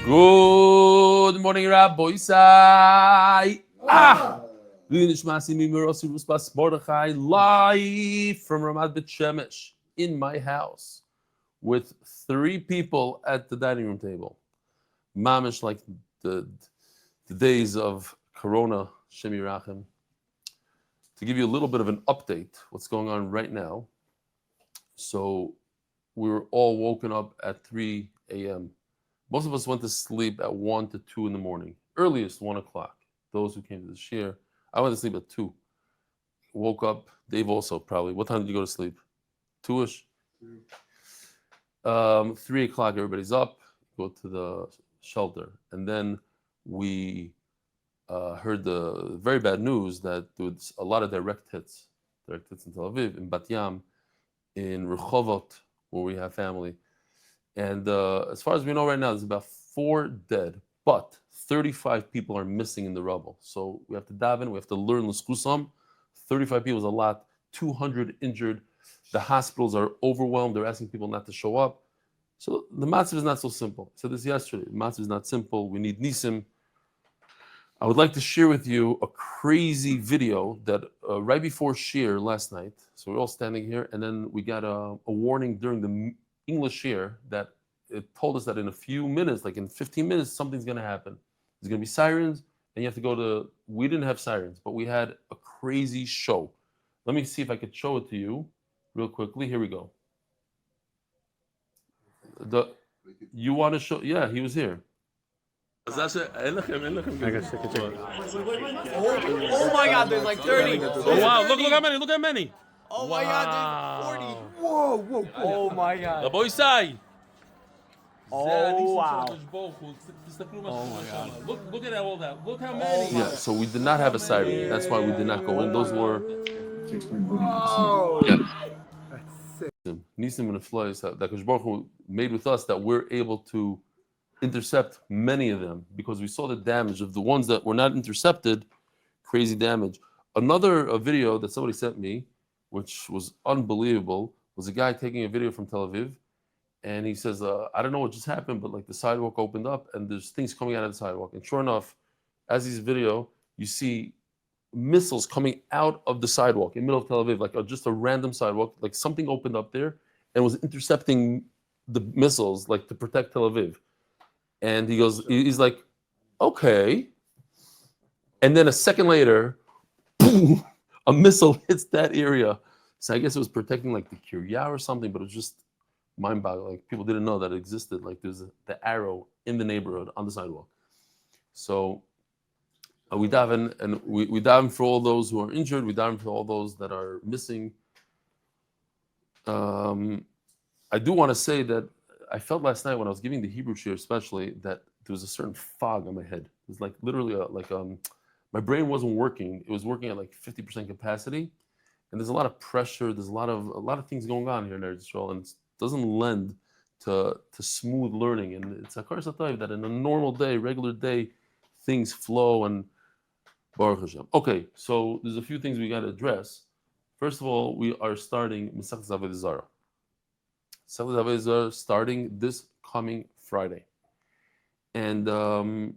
Good morning, Rabbi Eli. Live from Amud Beis in my house with 3 people at the dining room table. Mamish like the days of Corona, Shem Yirachem. To give you a little bit of an update, what's going on right now. So we were all woken up at 3 a.m. Most of us went to sleep at 1 to 2 in the morning. Earliest 1 o'clock. Those who came to the shiur. I went to sleep at 2. Woke up. Dave also probably. What time did you go to sleep? 2-ish? 3 o'clock, everybody's up. Go to the shelter. And then we heard the very bad news that there was a lot of direct hits in Tel Aviv, in Bat Yam, in Rehovot, where we have family. And as far as we know right now, there's about 4 dead, but 35 people are missing in the rubble. So we have to daven, we have to learn l'skusam. 35 people is a lot, 200 injured. The hospitals are overwhelmed. They're asking people not to show up. So the matzah is not so simple. I said this yesterday. The matzah is not simple. We need nisim. I would like to share with you a crazy video that right before shiur last night. So we're all standing here, and then we got a warning during the English shiur that it told us that in a few minutes, like in 15 minutes, something's going to happen. There's going to be sirens, and you have to go to. We didn't have sirens, but we had a crazy show. Let me see if I could show it to you real quickly. Here we go. You want to show? Yeah, he was here. Oh my God, there's like 30. Oh wow, look how many. Oh my God, there's 40. Whoa. Oh my God. Rabbi Eli. Oh wow. Oh my God. Look at all that. Look how many. Yeah, so we did not have a siren. That's why we did not go in. Those were. Yeah. Nisim and the flies that Baruch Hu made with us that we're able to intercept many of them because we saw the damage of the ones that were not intercepted. Crazy damage. Another video that somebody sent me, which was unbelievable, was a guy taking a video from Tel Aviv, and he says, I don't know what just happened, but like the sidewalk opened up and there's things coming out of the sidewalk. And sure enough, as he's video, you see missiles coming out of the sidewalk in the middle of Tel Aviv, like just a random sidewalk, like something opened up there and was intercepting the missiles, like to protect Tel Aviv. And he goes, he's like, okay. And then a second later, boom, a missile hits that area. So I guess it was protecting like the Kiryah or something, but it was just mind-boggling. Like people didn't know that it existed. Like there's the arrow in the neighborhood on the sidewalk. So we daven, and we daven for all those who are injured. We daven for all those that are missing. I do want to say that I felt last night when I was giving the Hebrew shiur, especially, that there was a certain fog on my head. It was like literally my brain wasn't working. It was working at like 50% capacity, and there's a lot of pressure. There's a lot of things going on here in Eretz Yisrael, and it doesn't lend to smooth learning. And it's a curse of that in a normal day, regular day, things flow and Baruch Hashem. Okay, so there's a few things we got to address. First of all, we are starting Masechet Avodah Zarah. Masechet Avodah Zarah starting this coming Friday, and the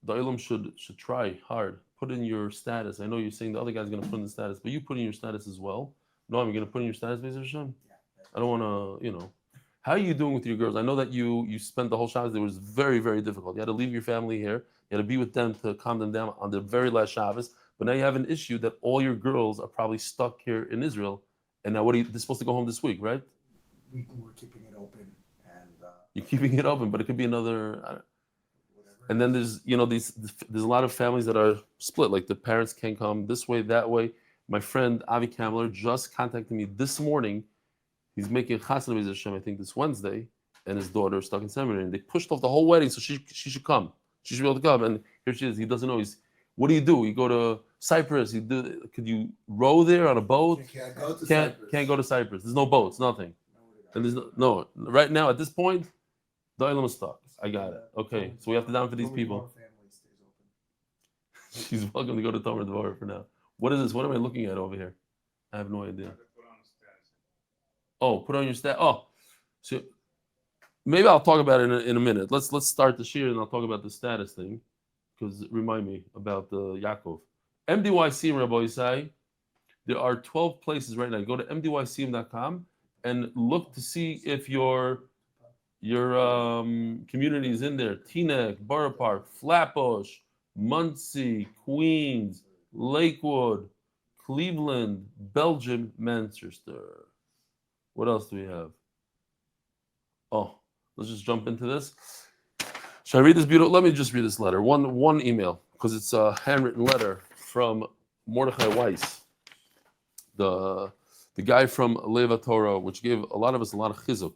Olam should try hard. Put in your status. I know you're saying the other guy's going to put in the status, but you put in your status as well. No, I'm going to put in your status, Beis Hashem. I don't want to, How are you doing with your girls? I know that you spent the whole Shabbos. It was very, very difficult. You had to leave your family here. You had to be with them to calm them down on the very last Shabbos. But now you have an issue that all your girls are probably stuck here in Israel. And now they're supposed to go home this week, right? We're keeping it open. And you're keeping it open, but it could be another... And then there's a lot of families that are split. Like the parents can't come this way, that way. My friend Avi Kamler just contacted me this morning. He's making Chassan Hashem, I think this Wednesday, and his daughter is stuck in seminary. And they pushed off the whole wedding, so she should come. She should be able to come. And here she is. He doesn't know. What do? You go to Cyprus. Could you row there on a boat? You can't go to Cyprus. Can't go to Cyprus. There's no boats, nothing. And there's no. Right now, at this point, the island is stuck. I got it. Okay, so we have to down for these people. She's welcome to go to Tomer Devorah for now. What is this? What am I looking at over here? I have no idea. Oh, put on your stat. Oh, so maybe I'll talk about it in a minute. Let's start the shiur and I'll talk about the status thing, because remind me about the Yaakov. MDY Rabbi Isai, there are 12 places right now. Go to mdycm.com and look to see if your community is in there. Teaneck, Borough Park, Flatbush, Muncie, Queens, Lakewood, Cleveland, Belgium, Manchester. What else do we have? Oh, let's just jump into this. Should I read this beautiful? Let me just read this letter. One email, because it's a handwritten letter from Mordechai Weiss, the guy from Leva Torah, which gave a lot of us a lot of chizuk.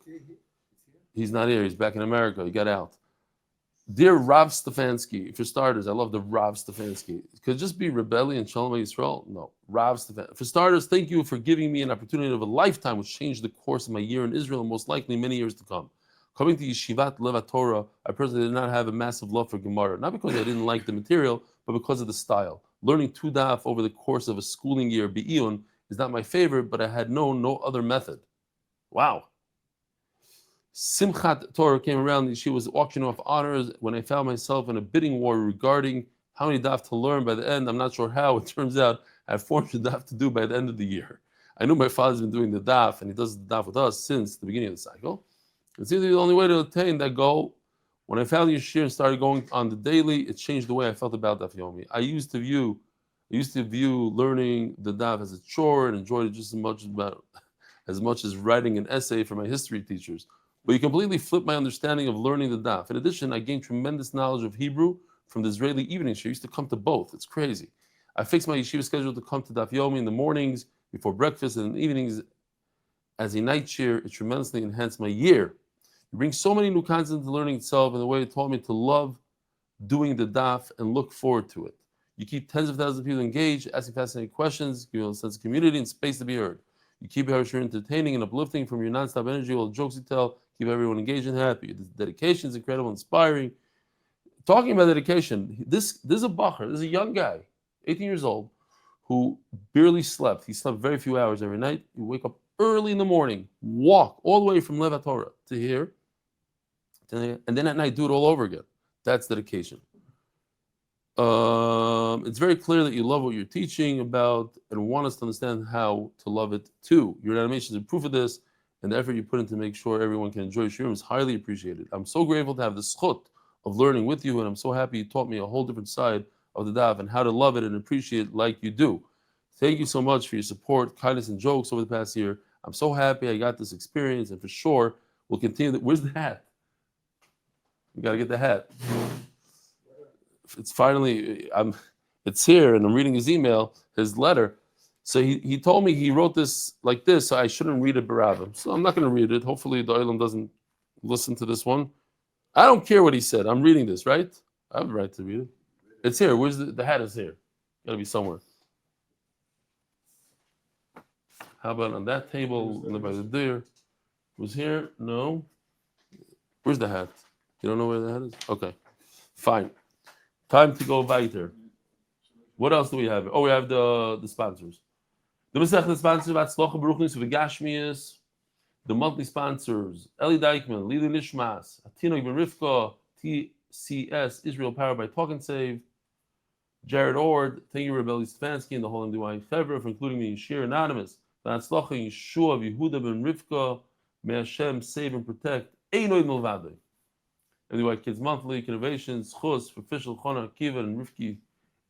He's not here. He's back in America. He got out. Dear Rav Stefansky, for starters, I love the Rav Stefansky. Could it just be Reb Eli and Shalom Yisrael? No, Rav Stefansky. For starters, thank you for giving me an opportunity of a lifetime which changed the course of my year in Israel and most likely many years to come. Coming to Yeshivat Leva Torah, I personally did not have a massive love for Gemara, not because I didn't like the material, but because of the style. Learning two daf over the course of a schooling year, Be'iyun, is not my favorite, but I had known no other method. Wow. Simchat Torah came around and she was auctioning off honors when I found myself in a bidding war regarding how many daf to learn by the end. I'm not sure how. It turns out I have 400 daf to do by the end of the year. I knew my father's been doing the daf, and he does the daf with us since the beginning of the cycle. It seems to be the only way to attain that goal. When I found Yeshir and started going on the daily, it changed the way I felt about Daf Yomi. I used to view learning the daf as a chore and enjoyed it just as much as writing an essay for my history teachers. But you completely flipped my understanding of learning the daf. In addition, I gained tremendous knowledge of Hebrew from the Israeli evening shiur. I used to come to both. It's crazy. I fixed my yeshiva schedule to come to Daf Yomi in the mornings before breakfast and in the evenings as a night shiur. It tremendously enhanced my year. You bring so many new concepts into learning itself, and the way it taught me to love doing the daf and look forward to it. You keep tens of thousands of people engaged, asking fascinating questions, give a sense of community and space to be heard. You keep your shiur entertaining and uplifting from your non-stop energy, all the jokes you tell, keep everyone engaged and happy. The dedication is incredible, inspiring. Talking about dedication, this is a bacher, this is a young guy, 18 years old, who barely slept. He slept very few hours every night. You wake up early in the morning, walk all the way from Leva Torah to here, and then at night do it all over again. That's dedication. It's very clear that you love what you're teaching about and want us to understand how to love it too. Your animations are proof of this, and the effort you put in to make sure everyone can enjoy shiurim is highly appreciated. I'm so grateful to have the zechut of learning with you, and I'm so happy you taught me a whole different side of the daf and how to love it and appreciate it like you do. Thank you so much for your support, kindness, and jokes over the past year. I'm so happy I got this experience, and for sure we'll continue. Where's the hat? We got to get the hat. It's finally, it's here, and I'm reading his email, his letter. So he told me he wrote this like this, so I shouldn't read it barabim. So I'm not going to read it. Hopefully the Olam doesn't listen to this one. I don't care what he said. I'm reading this, right? I have the right to read it. It's here. Where's the hat is here. Got to be somewhere. How about on that table by the door? Was here? No. Where's the hat? You don't know where the hat is? Okay. Fine. Time to go weiter. What else do we have? Oh, we have the sponsors. The Masechet sponsors, Hatzlacha bruchnius v'gashmius. The monthly sponsors, Eli Dyckman, לעילוי נשמת, Atino Rivka, TCS, Israel powered by TALKNSAVE, Jared Ord, thank you Reb Eli Stefansky and the whole MDY Chevra for including me in shiur anonymous. Hatzlacha Yashua of Yehuda ben Rifka, may Hashem save and protect. Einoid mlvado. MDY Kids Monthly, Kidnovations, Zechus for Fishel, Akiva, and Rifky,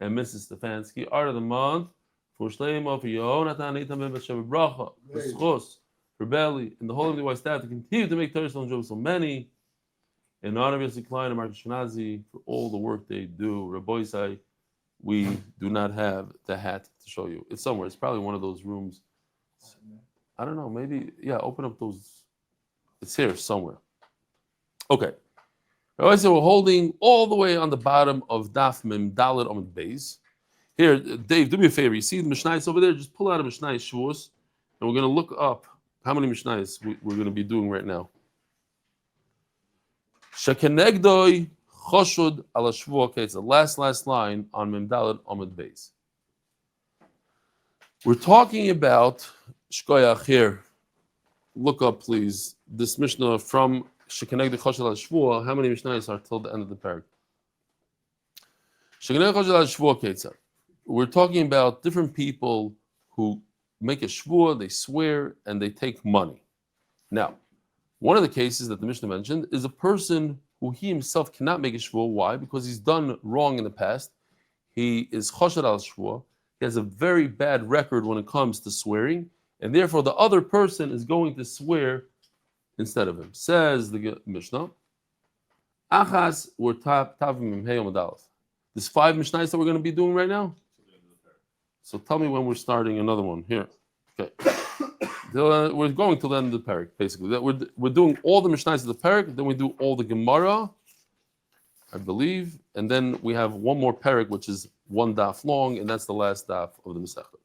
and Mrs. Stefansky. Art of the month for Shleima, for Yehonathan, MDY Chevra, bracha, for Zechus, for Reb Eli, and the whole MDY staff to continue to make Torah and so many. In honor of Yossi Klein Mark Ashkenazi for all the work they do. Rabbi Eli, we do not have the hat to show you. It's somewhere. It's probably one of those rooms. I don't know. Maybe, yeah, open up those. It's here somewhere. Okay. Rabbi Eli, we're holding all the way on the bottom of Daf Mem Dalet Amud Beis. Here, Dave, do me a favor. You see the Mishnayos over there? Just pull out a Mishnayos Shevuos, and we're going to look up how many Mishnayos we're going to be doing right now. Shekenegdoi choshud ala shvuah. Okay, it's the last line on Mem Dalet Amud Beis. We're talking about Shkoyach here. Look up, please, this Mishnah from shekeneged choshel Shvuah. How many mishnayos are till the end of the parak? Shekeneged choshel Shvuah ketzad. We're talking about different people who make a shvuah, they swear, and they take money. Now, one of the cases that the Mishnah mentioned is a person who he himself cannot make a shvuah. Why? Because he's done wrong in the past. He is choshed al shvuah. He has a very bad record when it comes to swearing, and therefore the other person is going to swear instead of him. Says the Mishnah, Achas or Tavim Amud Aleph. There's 5 Mishnayos that we're going to be doing right now. So tell me when we're starting another one here. Okay. We're going till the end of the parak, basically. We're doing all the Mishnayos of the parak, then we do all the Gemara, I believe, and then we have one more parak, which is 1 daf long, and that's the last daf of the Masechta.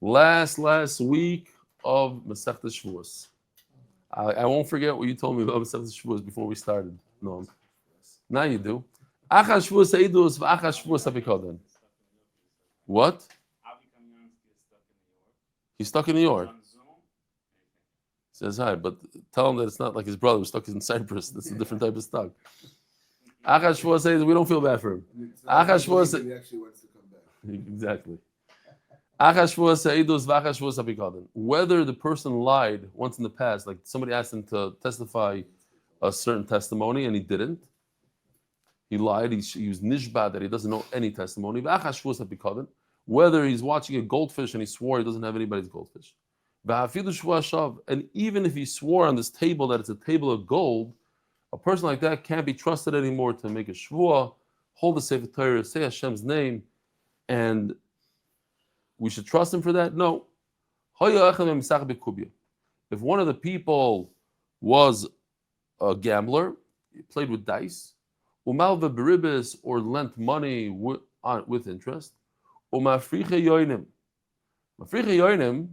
Last week of Masechta Shevuos. I won't forget what you told me about Masechta Shevuos before we started. No, now you do. Achas Shevuos Eidus v'achas Shevuos Apikoden. What? He's stuck in New York. He says hi, but tell him that it's not like his brother who's stuck in Cyprus. That's a different type of stuck. Achas Shvuah says we don't feel bad for him. Achas Shvuah says he actually wants to come back. Exactly. Achas Shvuah says v'achas Shvuah sapikaden. Whether the person lied once in the past, like somebody asked him to testify a certain testimony and he didn't. He lied. He was nishba that he doesn't know any testimony. V'achas Shvuah sapikaden. Whether he's watching a goldfish and he swore he doesn't have anybody's goldfish. And even if he swore on this table that it's a table of gold, a person like that can't be trusted anymore to make a shvuah, hold the Sefer Torah, say Hashem's name, and we should trust him for that? No. If one of the people was a gambler, he played with dice, or lent money with interest, Mafriche yoinim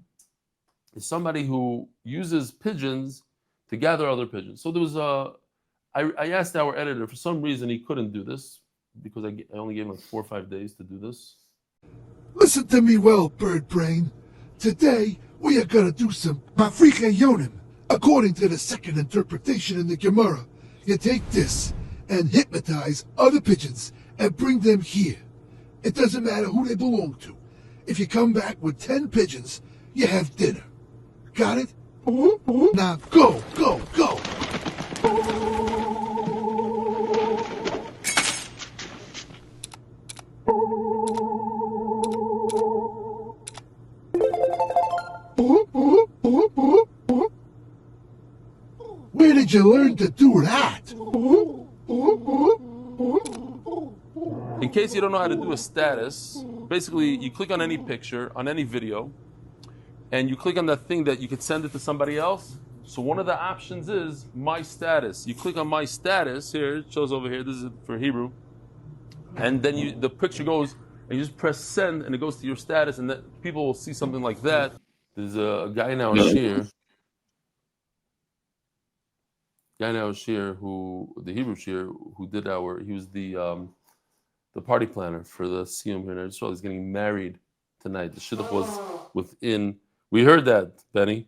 is somebody who uses pigeons to gather other pigeons. So there was I asked our editor, for some reason he couldn't do this, because I only gave him like 4 or 5 days to do this. Listen to me well, bird brain. Today we are going to do some Mafriche yonim. According to the second interpretation in the Gemara, you take this and hypnotize other pigeons and bring them here. It doesn't matter who they belong to. If you come back with 10 pigeons, you have dinner. Got it? Now go. Where did you learn to do that? In case you don't know how to do a status, basically you click on any picture, on any video, and you click on that thing that you could send it to somebody else. So one of the options is my status. You click on my status here, it shows over here, this is for Hebrew, and then the picture goes, and you just press send, and it goes to your status, and that people will see something like that. There's a guy now in shiur, who the Hebrew shiur, who did he was the party planner for the Siyum here in Israel. He's getting married tonight. The shidduch was within. We heard that, Benny.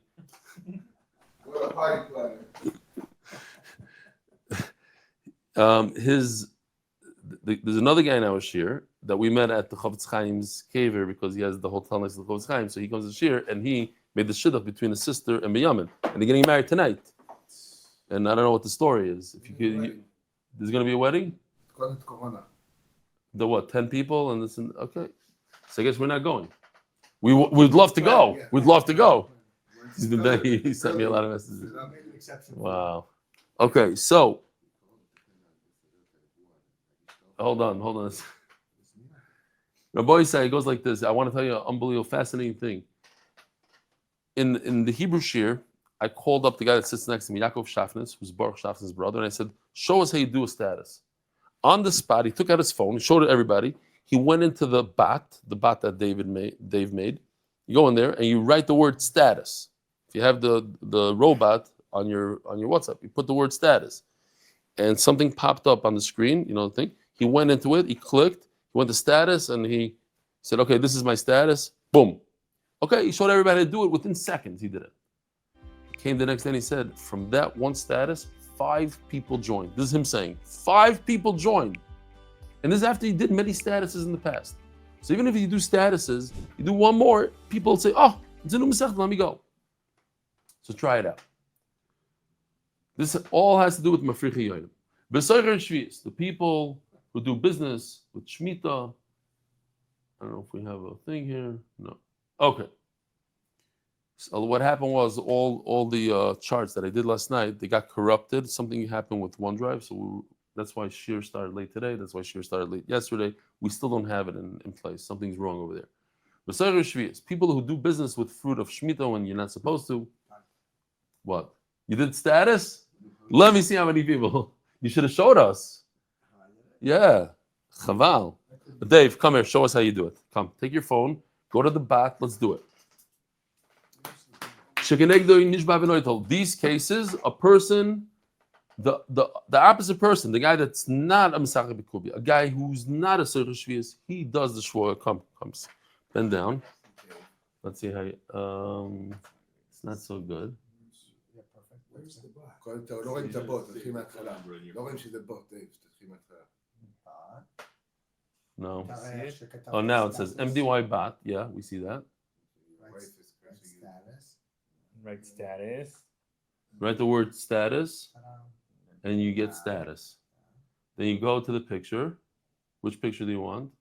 What a party planner. There's another guy in our shiur that we met at the Chofetz Chaim's caver, because he has the hotel next to the Chofetz Chaim. So he comes to shiur and he made the shidduch between his sister and Binyamin, and they're getting married tonight. And I don't know what the story is. If you could, there's going to be a wedding. The what? 10 people and this and okay. So I guess we're not going. We'd love to go. We'd love to go. He's been begging. He sent me a lot of messages. Wow. Okay, so hold on. Rabbi Eli, it goes like this. I want to tell you an unbelievable, fascinating thing. In the Hebrew shiur, I called up the guy that sits next to me, Yaakov Shafnis, who's Baruch Shafnis' brother, and I said, show us how you do a status. On the spot, he took out his phone, he showed it to everybody. He went into the bot that Dave made. You go in there and you write the word status. If you have the robot on your WhatsApp, you put the word status. And something popped up on the screen, the thing. He went into it, he clicked, he went to status, and he said, okay, this is my status. Boom. Okay, he showed everybody how to do it. Within seconds, he did it. came the next day and he said, from that one status, 5 people joined. This is him saying, 5 people joined. And this is after he did many statuses in the past. So even if you do statuses, you do one more, people will say, oh, it's a new Masechta, let me go. So try it out. This all has to do with Mafricha Yonim. B'soicher Shvius, the people who do business with Shemitah. I don't know if we have a thing here. No. Okay. So what happened was all the charts that I did last night, they got corrupted. Something happened with OneDrive, so that's why shiur started late today. That's why shiur started late yesterday. We still don't have it in place. Something's wrong over there. B'soicher Shvius, people who do business with fruit of Shemitah when you're not supposed to. What? You did status? Let me see how many people. You should have showed us. Yeah. Chaval. Dave, come here. Show us how you do it. Come. Take your phone. Go to the bat. Let's do it. These cases, a person, the opposite person, the guy that's not a Mesachah B'Kubi, a guy who's not a Zechus Shvius, he does the Shvuah. Comes. Bend down. Let's see how you, it's not so good. לא רואים את הבוט, תתחיל מההתחלה. לא רואים שזה בוט, דייב, תתחיל מההתחלה. No. Oh, now it says MDY bot. Yeah, we see that. Right status. Write the word status, and you get status. Then you go to the picture. Which picture do you want?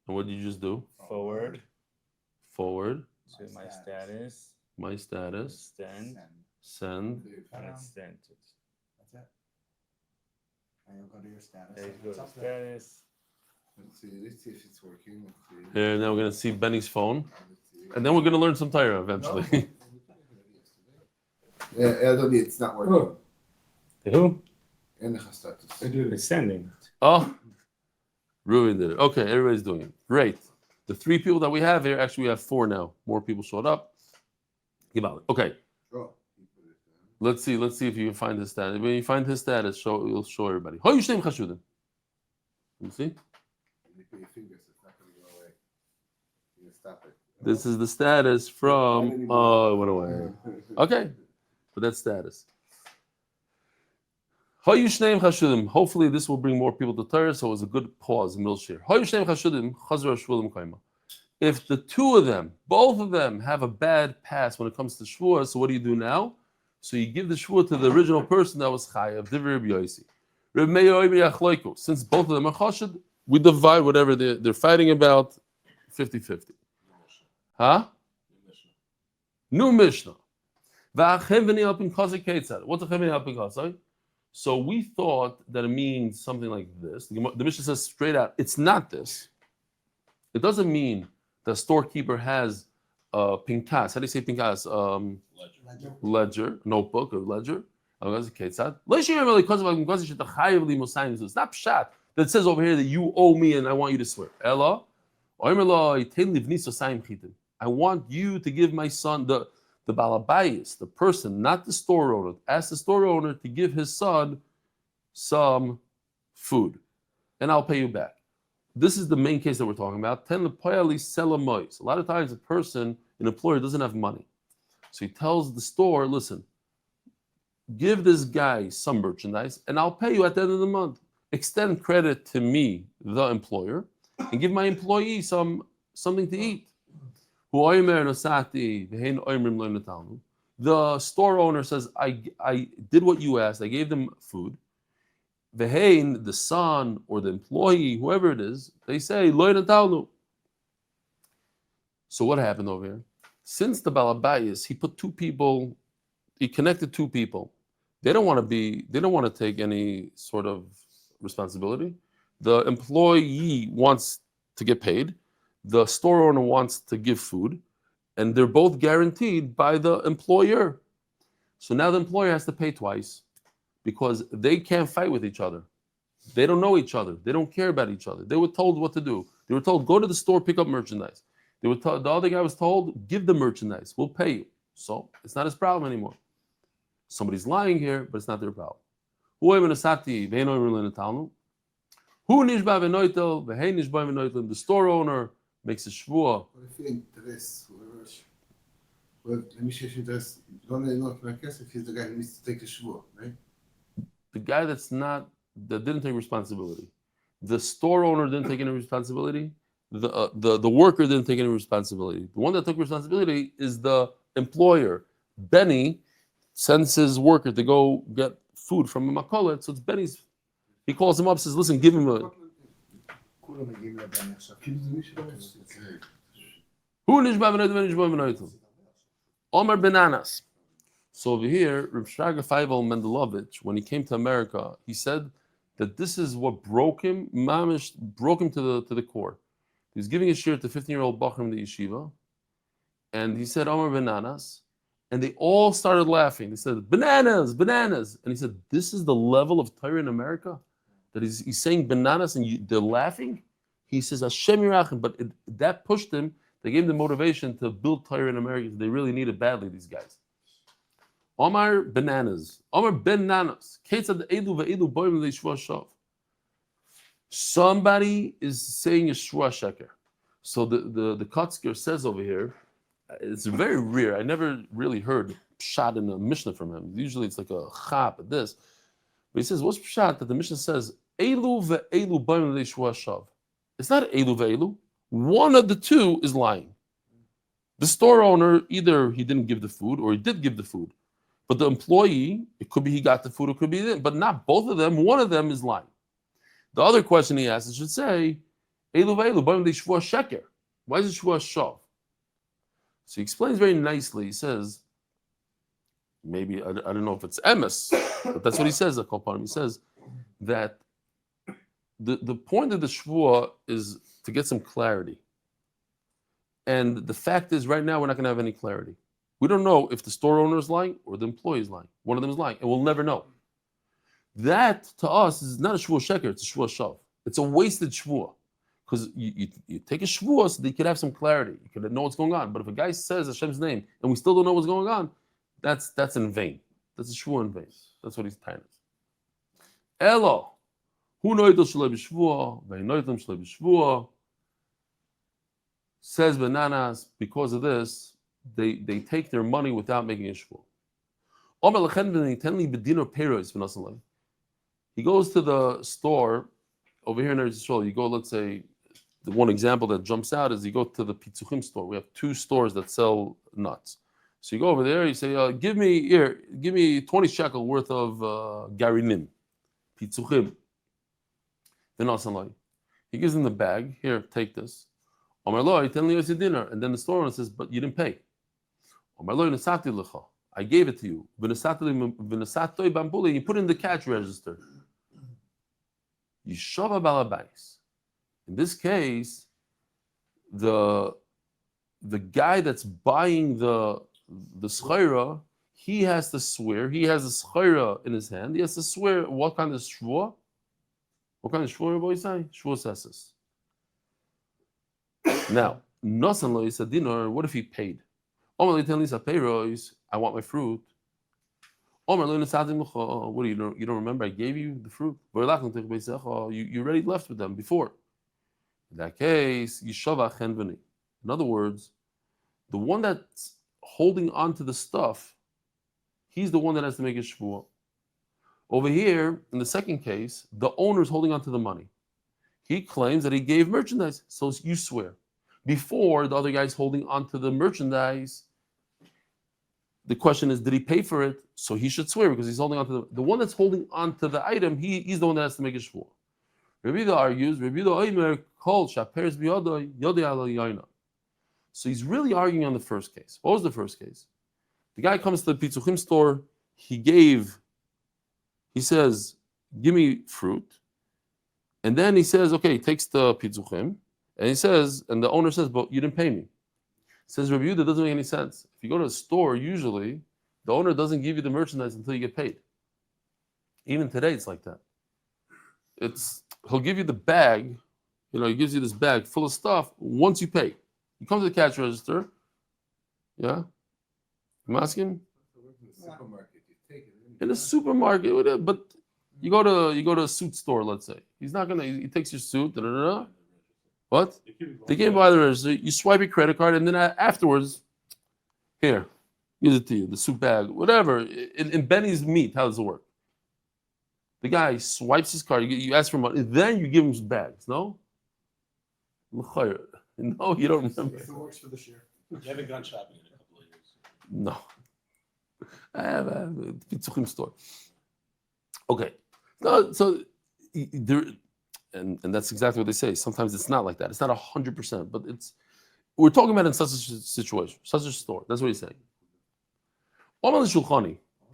And what did you just do? Forward. Forward. To my status. My status. Send. And I sent it. That's it. And you'll go to your status. There you go. Status. Let's see if it's working. Here, now we're going to see Benny's phone. And then we're going to learn some Torah eventually. Adobe, it's not working. Who? אין לך סטטוס. It's sending. Oh, Ruben did it. Okay, everybody's doing it. Great. The 3 people that we have here, actually we have 4 now. More people showed up. Okay. Let's see if you can find his status. When you find his status, you'll show everybody. How you shneim chashudim? You see? This is the status from. Oh, it went away. Okay, but that's status. How you shneim chashudim? Hopefully, this will bring more people to Torah. So it was a good pause, milshir. How you shneim chashudim? Chazar shvulim kaima. If the 2 of them, both of them, have a bad past when it comes to Shevuos, so what do you do now? So you give the Shevuah to the original person that was chayav, Divrei Reb Yossi. Reb Meir oimer yachloiku. Since both of them are chashid, we divide whatever they're fighting about, 50-50. Huh? New Mishnah. What's a cheveni? So we thought that it means something like this. The Mishnah says straight out, it's not this. It doesn't mean the storekeeper has a pinkas. How do you say pinkas? Ledger, notebook or ledger. It's not pshat that says over here that you owe me and I want you to swear. Ella, I want you to give my son, the balabayis, the person, not the store owner. Ask the store owner to give his son some food, and I'll pay you back. This is the main case that we're talking about. A lot of times a person, an employer, doesn't have money. So he tells the store, listen, give this guy some merchandise and I'll pay you at the end of the month. Extend credit to me, the employer, and give my employee something to eat. The store owner says, I did what you asked. I gave them food. The son or the employee, whoever it is, they say, Lo natalnu. So what happened over here? Since the balabayis, he put 2 people, he connected 2 people. They don't want to take any sort of responsibility. The employee wants to get paid. The store owner wants to give food, and they're both guaranteed by the employer. So now the employer has to pay twice because they can't fight with each other. They don't know each other. They don't care about each other. They were told what to do. They were told, go to the store, pick up merchandise. They were told, the other guy was told, give the merchandise. We'll pay you. So it's not his problem anymore. Somebody's lying here, but it's not their problem. The store owner makes a shvuah. Well, let me see if there's one if he's the guy who needs to take the Shevuos, right? The guy that didn't take responsibility. The store owner didn't take any responsibility. The worker didn't take any responsibility. The one that took responsibility is the employer. Benny sends his worker to go get food from a makolet, so it's Benny's. He calls him up, says, "Listen, give him a." Omer bananas. So over here, Reb Shraga Feivel Mendelovich, when he came to America, he said that this is what broke him. Mamish broke him to the core. He was giving a shiur to 15-year-old bachrim in the yeshiva, and he said, "Omer bananas," and they all started laughing. They said, "Bananas, bananas," and he said, "This is the level of Torah in America, that he's saying bananas and they're laughing." He says, "Hashem Yirachim," but that pushed him. They gave him the motivation to build Torah in America. They really need it badly, these guys. Omar bananas. Omar bananas. Somebody is saying a shua sheker. So the Kotzker says over here, it's very rare. I never really heard pshat in a Mishnah from him. Usually it's like a chap at this. But he says, what's pshat that the Mishnah says, Elu ve'elu boim le'shua shav. It's not Elu ve'elu. One of the two is lying. The store owner, either he didn't give the food or he did give the food. But the employee, it could be he got the food, it could be he didn't. But not both of them. One of them is lying. The other question he asks, it should say, Elu ve'elu boim le'shua sheker. Why is it shua shav? So he explains very nicely. He says, maybe, I don't know if it's emes, but that's what he says, he says that the point of the shvua is to get some clarity. And the fact is, right now, we're not going to have any clarity. We don't know if the store owner is lying or the employee is lying. One of them is lying, and we'll never know. That, to us, is not a shvua sheker, it's a shvua shav. It's a wasted shvua. Because you take a shvua so that you could have some clarity. You could know what's going on. But if a guy says Hashem's name and we still don't know what's going on, that's in vain. That's a shvua in vain. That's what he's tying us. Elo. Hu noitel shalei b'shvua, ve'noitem shalei b'shvua. Says bananas, because of this, they take their money without making a shvua. He goes to the store over here in Eretz Yisrael. You go, let's say, the one example that jumps out is you go to the Pitzuchim store. We have 2 stores that sell nuts. So you go over there, you say, give me 20 shekel worth of garinim, Pitzuchim. He gives him the bag. Here, take this. And then the store owner says, but you didn't pay. I gave it to you. You put it in the cash register. Yishava balabais. In this case, the guy that's buying the schayra, he has to swear. He has the schayra in his hand. He has to swear. What kind of shvua? What kind of shvua, boy, say? Shvua sesses. Now, nosan lo yisa dinar. What if he paid? Omer li ten lisa peiros. I want my fruit. Omer lo nisadim l'cha. What do you know? You don't remember? I gave you the fruit. You already left with them before. In that case, yishava chen v'ni. In other words, the one that's holding on to the stuff, he's the one that has to make a shvuah. Over here, in the second case, the owner is holding on to the money. He claims that he gave merchandise, so you swear. Before, the other guy's holding on to the merchandise. The question is, did he pay for it? So he should swear because he's holding on to the one that's holding on to the item. He's the one that has to make a shvuah. Rabbi Eli argues, so he's really arguing on the first case. What was the first case? The guy comes to the Pitzuchim store. He says, give me fruit. And then he says, okay, he takes the Pitzuchim. And he says, and the owner says, but you didn't pay me. Says Rabbi Yehuda, doesn't make any sense. If you go to a store, usually, the owner doesn't give you the merchandise until you get paid. Even today, it's like that. He'll give you the bag, he gives you this bag full of stuff once you pay. You come to the cash register, yeah? I'm asking? In a supermarket, but you go to a suit store, let's say. He takes your suit, What? They can't buy the register. You swipe your credit card, and then afterwards, Here, gives it to you, the soup bag, whatever. In Benny's meat, how does it work? The guy swipes his card, you ask for money, then you give him his bags, no? No, you don't remember. If it works for the shiur. You haven't gone shopping in a couple of years. No. I have a Pitzuchim store. Okay. No, so there, and that's exactly what they say. Sometimes it's not like that. It's not 100%, but we're talking about in such a situation, such a store. That's what he's saying.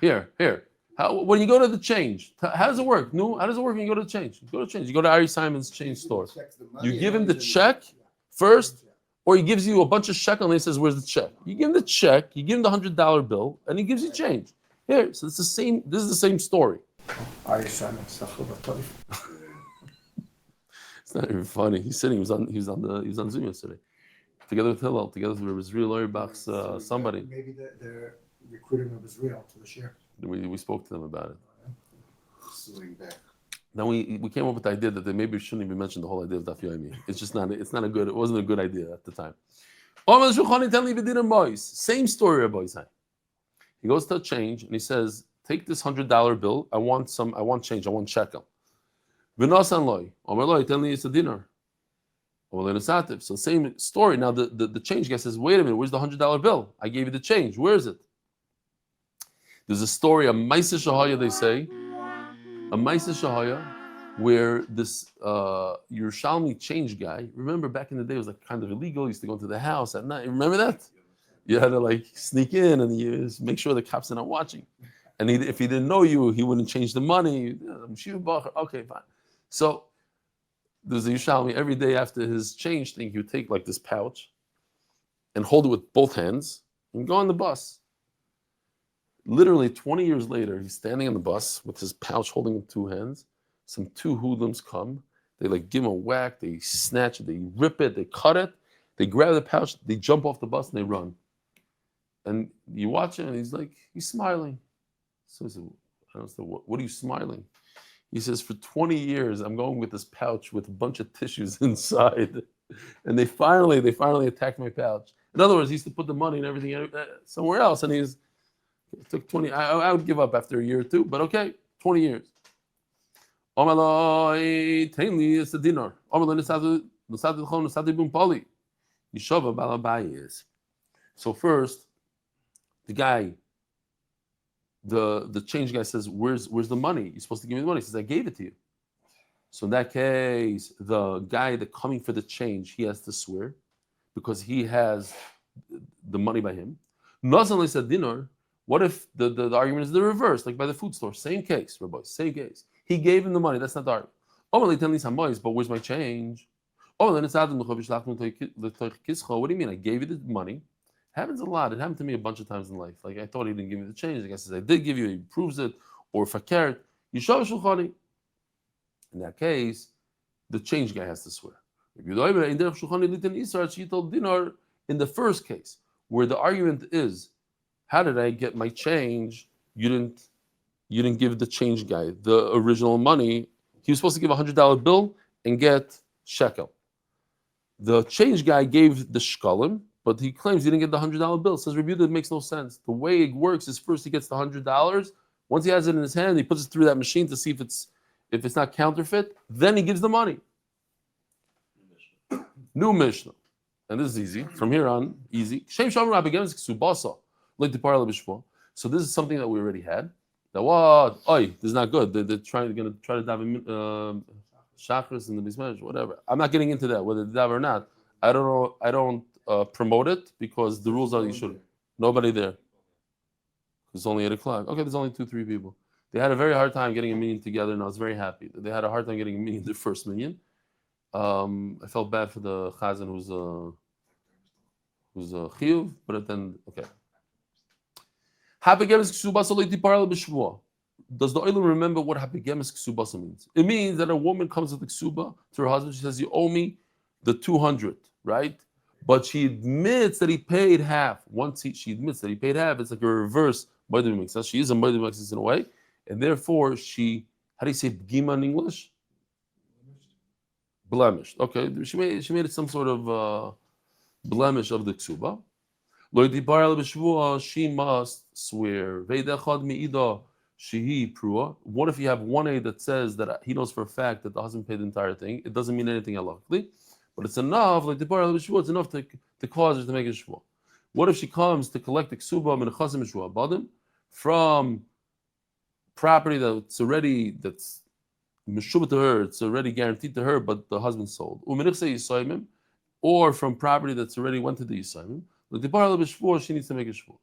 Here. When you go to the change, how does it work? No, how does it work when you go to the change? You go to change. You go to Ari Simon's change store. You give him the check first, or he gives you a bunch of shekel and he says, "Where's the check?" You give him the check, you give him the $100 bill, and he gives you change. Here, so it's the same. This is the same story. It's not even funny. He's sitting. He was on Zoom yesterday, together with Hillel, together with Reb Eli Bach's somebody. Maybe they're recruiting of Israel to the shiur. We spoke to them about it. Swing back. Then we came up with the idea that they maybe shouldn't even mention the whole idea of Daf Yomi. It's just not. It's not a good. It wasn't a good idea at the time. Same story, Rabbi Eli. He goes to change and he says, "Take this $100 bill. I want change. I want shekel." V'nasan loy. Omer loy. Tell me it's a dinar. So same story. Now the change guy says, "Wait a minute. Where's the $100 bill? I gave you the change. Where is it?" There's a story, a Maisa Shahaya, they say, a Maisa Shahaya, where this Yerushalmi change guy, remember back in the day, it was like kind of illegal. You used to go into the house at night. Remember that? You had to like sneak in and you just make sure the cops are not watching. And if he didn't know you, he wouldn't change the money. Okay, fine. So there's a Yerushalmi every day after his change thing, he would take like this pouch and hold it with both hands and go on the bus. Literally 20 years later, he's standing on the bus with his pouch holding in two hands. Some two hoodlums come. They like give him a whack. They snatch it. They rip it. They cut it. They grab the pouch. They jump off the bus and they run. And you watch him and he's smiling. So he said, I don't know, what are you smiling? He says, for 20 years, I'm going with this pouch with a bunch of tissues inside. And they finally attacked my pouch. In other words, he used to put the money and everything somewhere else. And it took 20. I would give up after a year or two, but okay, 20 years. It's a dinar. So first, the guy, the change guy says, "Where's the money? You're supposed to give me the money." He says, "I gave it to you." So in that case, the guy that coming for the change, he has to swear because he has the money by him. Nazan said dinar. What if the argument is the reverse, like by the food store? Same case, Rabbi, same case. He gave him the money. That's not the argument. But where's my change? What do you mean? I gave you the money. Happens a lot. It happened to me a bunch of times in life. Like I thought he didn't give me the change. The guy says, I did give you. He proves it. Or fakert. In that case, the change guy has to swear. In the first case, where the argument is, how did I get my change? You didn't give the change guy the original money. He was supposed to give a $100 bill and get shekel. The change guy gave the shkalim, but he claims he didn't get the $100 bill. Says Reb Yehuda, it makes no sense. The way it works is first he gets the $100. Once he has it in his hand, he puts it through that machine to see if it's not counterfeit. Then he gives the money. New Mishnah. And this is easy. From here on, easy. So this is something that we already had. Now what? This is not good. They're going to try to daven shachris in the bismanish, whatever. I'm not getting into that, whether they daven or not. I don't know. I don't promote it because the rules are you should. Nobody there. It's only 8:00. Okay, there's only 2-3 people. They had a very hard time getting a minyan together, and I was very happy. They had a hard time getting a minyan, the first minyan. I felt bad for the chazan who's a chiyuv, but then okay. Does the oilam remember what hapigemes ksubasa means? It means that a woman comes with the ksuba to her husband. She says, "You owe me the 200, right?" But she admits that he paid half. Once she admits that he paid half, it's like a reverse ma'adim mixas. She is a ma'adim mixas in a way, and therefore she. How do you say b'gima in English? Blemished. Okay, she made it some sort of blemish of the ksuba. Lo dipar el b'shvua, she must swear. Ve'idechad mi'idah, shehi prua. What if you have one aid that says that he knows for a fact that the husband paid the entire thing? It doesn't mean anything halachically, but it's enough. Like dipar el b'shvua, it's enough to cause her to make a shvua. What if she comes to collect the ksuba min chazim shvua badim from property that's meshubah to her, it's already guaranteed to her, but the husband sold. Or from property that's already went to the Yisayim. She needs to make a shvua.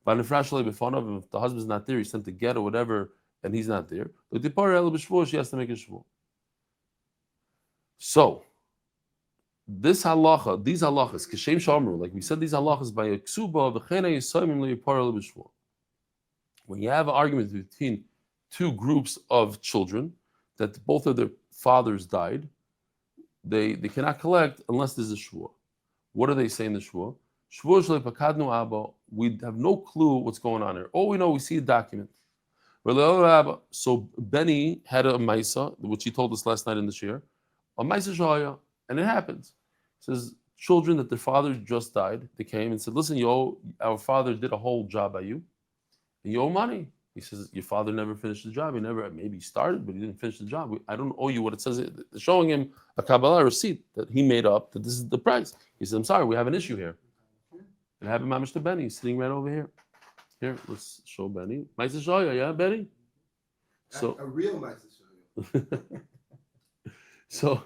If the husband's not there, he's sent to get or whatever, and he's not there. She has to make a shvua. So, this halacha, these halachas, kashem shamru, like we said, these halachas by a ksuba, v'chena Yisayim le'yipar b'shvua. When you have an argument between two groups of children, that both of their fathers died, they cannot collect unless there's a shvua. What are they saying in the shvua? Shvua shlei pakadnu abba. We have no clue what's going on here. All we know, we see a document. So Benny had a maisa, which he told us last night in the shiur, a maisa shaya, and it happens. It says children that their father just died, they came and said, "Listen, our father did a whole job by you, and you owe money." He says, your father never finished the job. Maybe he started, but he didn't finish the job. I don't owe you what it says. They're showing him a Kabbalah receipt that he made up, that this is the price. He says, I'm sorry, we have an issue here. It happened mamish to Benny. He's sitting right over here. Here, let's show Benny. Maisa Shoya, yeah, Benny? So, a real Maisa Shoya. So,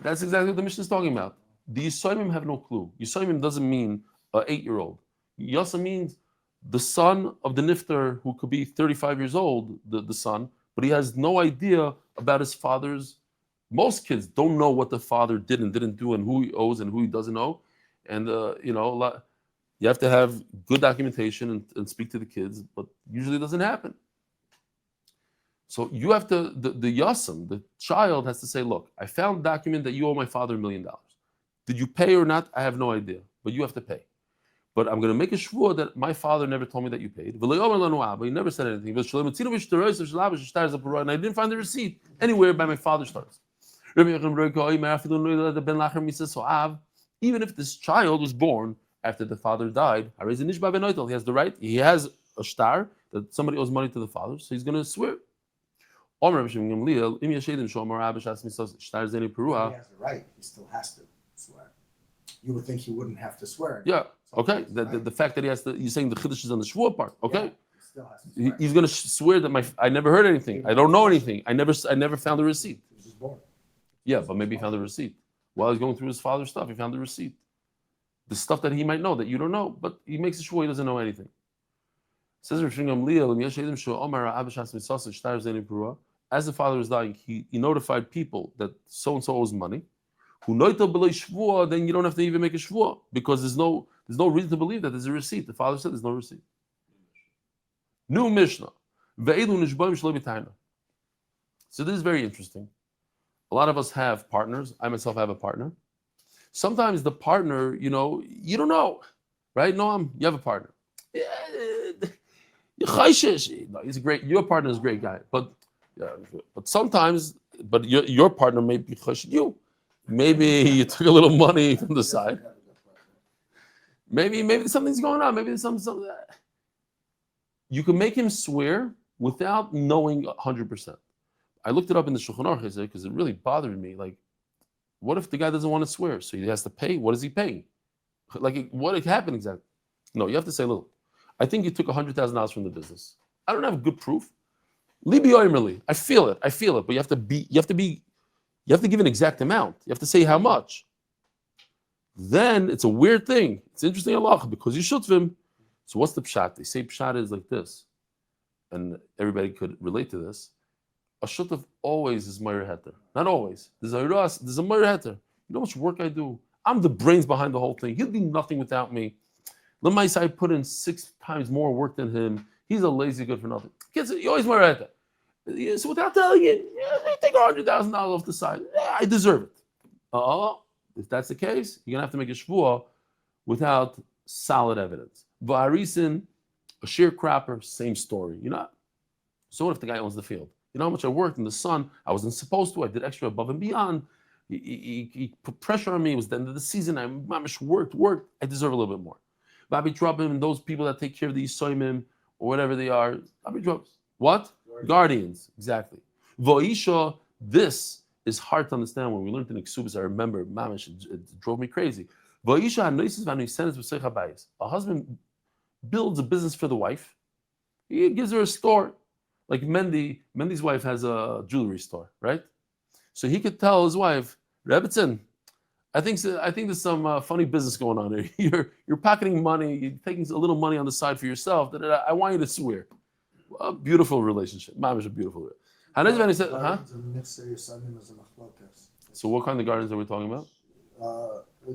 that's exactly what the Mishnah is talking about. The Yisayimim have no clue. Yisayimim doesn't mean an 8-year-old. Yasa means the son of the nifter who could be 35 years old, the son, but he has no idea about his father's. Most kids don't know what the father did and didn't do and who he owes and who he doesn't owe. And, you have to have good documentation and speak to the kids, but usually it doesn't happen. So you have to, the yasam, the child has to say, look, I found a document that you owe my father $1 million. Did you pay or not? I have no idea, but you have to pay. But I'm going to make a shvua that my father never told me that you paid. He never said anything. And I didn't find the receipt anywhere by my father's stars. Even if this child was born after the father died, he has the right. He has a star that somebody owes money to the father, so he's going to swear. He has the right. He still has to swear. You would think he wouldn't have to swear. Yeah. Okay. The fact that he has to, you're saying the chiddush is on the shvua part. Okay. Yeah, he still has to swear. He's going to swear that I never heard anything. I don't know anything. I never found the receipt. He was just born. Yeah, but maybe he found the receipt. While he's going through his father's stuff, he found the receipt. The stuff that he might know that you don't know, but he makes a shvua, he doesn't know anything. Says as the father was dying, he notified people that so-and-so owes money. Then you don't have to even make a shvua because there's no reason to believe that there's a receipt. The father said there's no receipt. New Mishnah. So this is very interesting. A lot of us have partners. I myself have a partner. Sometimes the partner, you don't know, right? No, you have a partner. He's great. Your partner is a great guy, but sometimes, your partner may be chashish you. Maybe you took a little money from the side. Maybe something's going on. Maybe there's something. You can make him swear without knowing 100%. I looked it up in the Shulchan Aruch because it really bothered me. Like, what if the guy doesn't want to swear? So he has to pay. What is he paying? Like, what happened exactly? No, you have to say, look, I think you took $100,000 from the business. I don't have good proof. Libi oimerli. I feel it, but you have to give an exact amount. You have to say how much. Then it's a weird thing. It's interesting Allah because you shutvim. So what's the pshat? They say pshat is like this, and everybody could relate to this. A shutav always is Meir Heter. Not always. There's a Meir Heter. You know how much work I do? I'm the brains behind the whole thing. He'll be nothing without me. Lemais, I put in 6 times more work than him. He's a lazy good for nothing. Kids, you always Meir Heter. So without telling you, take $100,000 off the side. I deserve it. If that's the case, you're going to have to make a shvuah without solid evidence. Va'arisin, a sharecropper, same story. So what if the guy owns the field? You know how much I worked in the sun? I wasn't supposed to. I did extra above and beyond. He put pressure on me. It was the end of the season. I worked. I deserve a little bit more. Babi Trubim and those people that take care of the Yisoimim or whatever they are. Babi Trubim. What? Guardians. Exactly. Voisha, this is hard to understand. When we learned in Ksubis, I remember, mamish, it drove me crazy. A husband builds a business for the wife. He gives her a store. Like Mendy's wife has a jewelry store, right? So he could tell his wife, Rebbitzin, I think there's some funny business going on here. You're pocketing money, you're taking a little money on the side for yourself. I want you to swear. A beautiful relationship. Mamish, a beautiful relationship. He said, huh? So what kind of gardens are we talking about?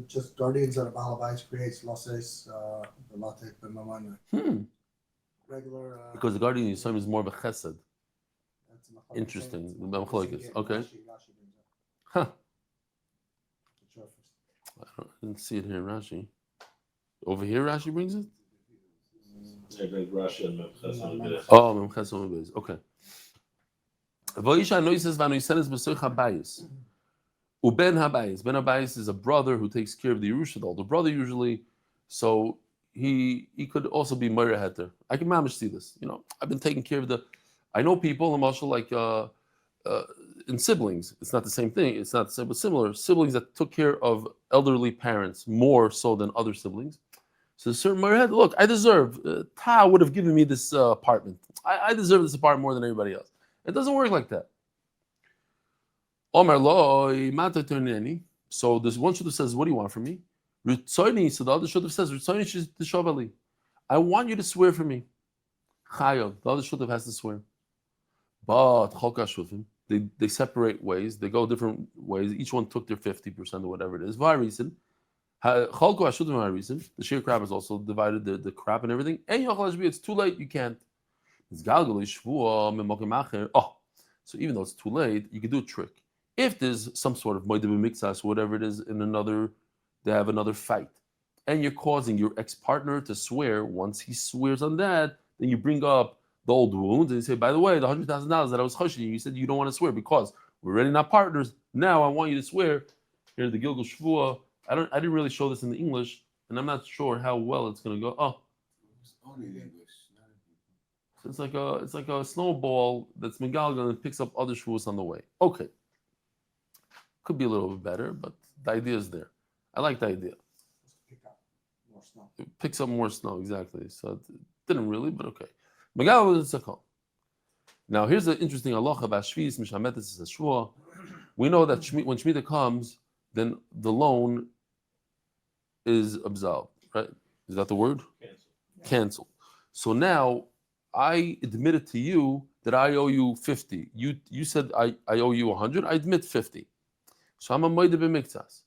Just guardians that a Balabais creates, losses, the latte, the mamana. Regular. Because the guardian in Yisrael is more of a chesed. Interesting. Okay. Huh. I didn't see it here in Rashi. Over here, Rashi brings it? Oh, Memches Amud Beis. Okay. V'isha noises v'anoisenes b'soich habayis. Uben habayis. Ben habayis is a brother who takes care of the Yerusha, the older brother usually. So he could also be Moira Heter. I can manage to see this. I've been taking care of I know people, and also like in siblings. It's not the same thing. It's not the same, but similar siblings that took care of elderly parents more so than other siblings. So a certain Moira Heter, look, I deserve. Ta would have given me this apartment. I deserve this apartment more than everybody else. It doesn't work like that. Omer lo So this one should have says, what do you want from me? So the other should have says, I want you to swear for me. Chayav. The other should have has to swear. But they separate ways. They go different ways. Each one took their 50% or whatever it is. The shiur crop is also divided the crop and everything. It's too late. You can't. Oh, so even though it's too late, you can do a trick. If there's some sort of moed b'miktsas, whatever it is, they have another fight, and you're causing your ex-partner to swear. Once he swears on that, then you bring up the old wounds and you say, by the way, the $100,000 that I was hushing you said you don't want to swear because we're already not partners. Now I want you to swear. Here, the Gilgal Shvuah. I didn't really show this in the English, and I'm not sure how well it's going to go. Oh, Only in English. so it's like a snowball that's megalgal and picks up other shvuos on the way. Okay, could be a little bit better, but the idea is there. I like the idea. It picks up more snow, exactly. So it didn't really, but okay. Megalgal is a call. Now here's the interesting halacha about shvis mishametes is a shvuah. We know that when Shemitah comes, then the loan is absolved, right? Is that the word? Cancel. So now I admitted to you that I owe you 50. You said I owe you 100. I admit 50. So I'm a moed b'miktsas.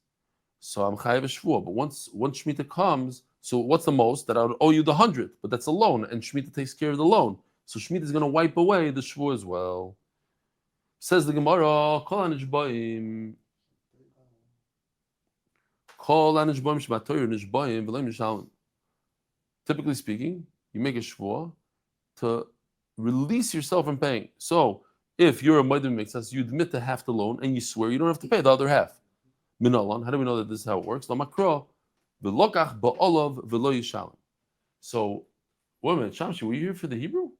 So I'm chayav shvuah. But once Shemitah comes, so what's the most that I would owe you the 100? But that's a loan, and Shemitah takes care of the loan. So Shemitah is going to wipe away the shvuah as well. Says the Gemara, Kol hanishbaim shebatoyer nishbaim v'lo nishalem. Typically speaking, you make a shvuah to release yourself from paying. So if you're a moed b'miktsas, you admit to half the loan and you swear you don't have to pay the other half. Minalan, how do we know that this is how it works? Lamakro v'lokach ba'olav v'lo yishalem. So wait a minute, Shamshi, were you here for the Hebrew?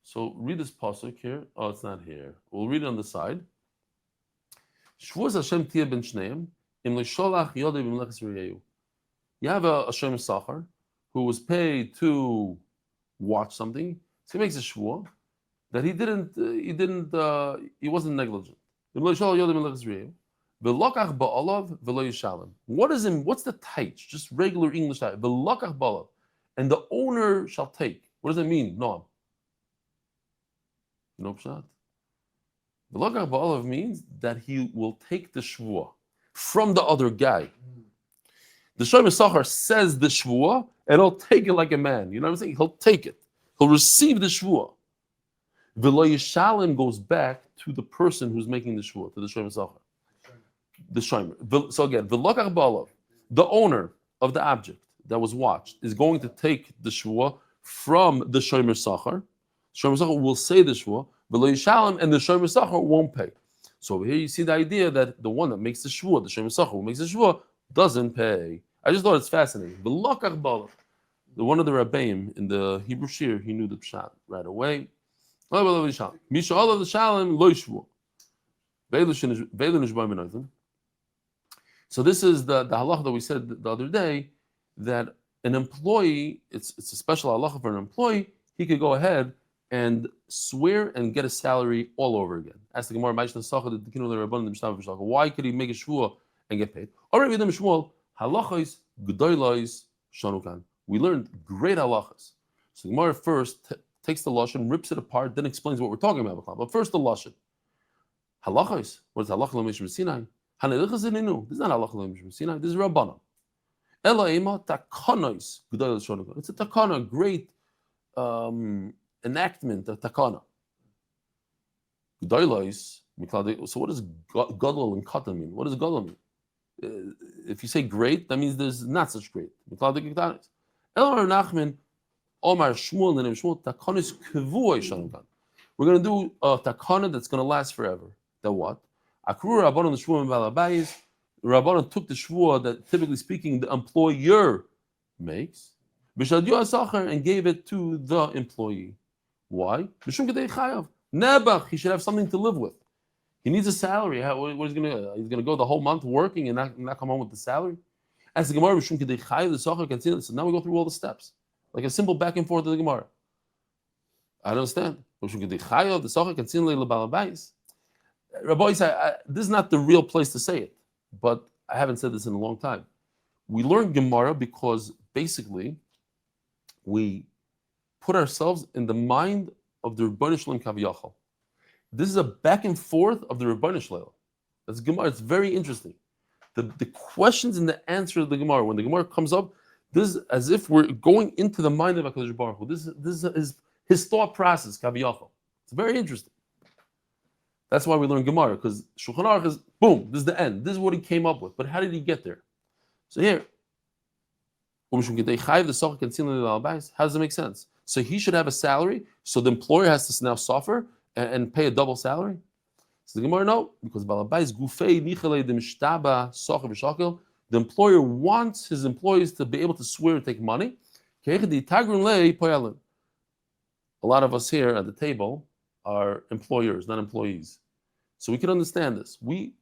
So read this pasuk here. Oh, it's not here. We'll read it on the side. Shvuas Hashem tia ben shneim im lisholach yodei b'mlechas riyeyu. You have a Hashem Sachar who was paid to watch something. So he makes a shvuah that he wasn't negligent. What's the taich? Just regular English taich. And the owner shall take. What does that mean? No. No pshat. V'lokach ba'olav means that he will take the shvuah from the other guy. The Shem Sachar says the shvuah, and he'll take it like a man. You know what I'm saying? He'll take it. He'll receive the shvuah. V'lo yishalem goes back to the person who's making the shvuah, to the Shem Sachar. The Shomer. So again, v'lokach ba'olav, the owner of the object that was watched, is going to take the shvuah from the Shomer Sachar. Shomer Sachar will say the shvuah, v'lo yishalem, and the Shomer Sachar won't pay. So over here you see the idea that the one that makes the Shevuos, the Shem Yisachar, who makes the Shevuos, doesn't pay. I just thought it's fascinating. The one of the Rabbeim in the Hebrew shiur, he knew the pshat right away. Misha all of the Shalom lo Shevuos. So this is the halacha that we said the other day, that an employee, it's a special halacha for an employee, he could go ahead and swear and get a salary all over again. Ask the Gemara, why could he make a shvuah and get paid? We learned great halachas. So the Gemara first takes the lashon, rips it apart, then explains what we're talking about. But first the lashon. Halachas. What is halacha l'mishum Sinai? This is not halacha l'mishum Sinai. This is Rabbanan. Ela takonos gedolos shonukan. It's a takana, great enactment of takana. Gedolos. So what does gadol and katan mean? What does gadol mean? If you say great, that means there's not such great. Ela Nachman, Omar Shmuel, and Shmuel takonos kvuay shonukan. We're going to do a takana that's going to last forever. That what? Akru Rabbanon the Shvuah and Balabayis. Rabbanon took the Shvuah that, typically speaking, the employer makes, and gave it to the employee. Why? Nebach, he should have something to live with. He needs a salary. What is he going to? He's going to go the whole month working and not come home with the salary. As the Gemara, so now we go through all the steps, like a simple back and forth of the Gemara. I don't understand. Rabbi, this is not the real place to say it, but I haven't said this in a long time. We learn Gemara because basically we put ourselves in the mind of the Rebbeinu Shalom Kaviyachal. This is a back and forth of the Rebbeinu Shalom. That's Gemara. It's very interesting. The questions and the answer of the Gemara, when the Gemara comes up, this is as if we're going into the mind of HaKadosh Baruch Hu. This is his thought process, Kaviyachal. It's very interesting. That's why we learn Gemara, because Shulchan Aruch is, boom, this is the end. This is what he came up with. But how did he get there? So here, how does it make sense? So he should have a salary, so the employer has to now suffer and pay a double salary? So the Gemara, no, because the employer wants his employees to be able to swear and take money. A lot of us here at the table are employers, not employees. So we can understand this.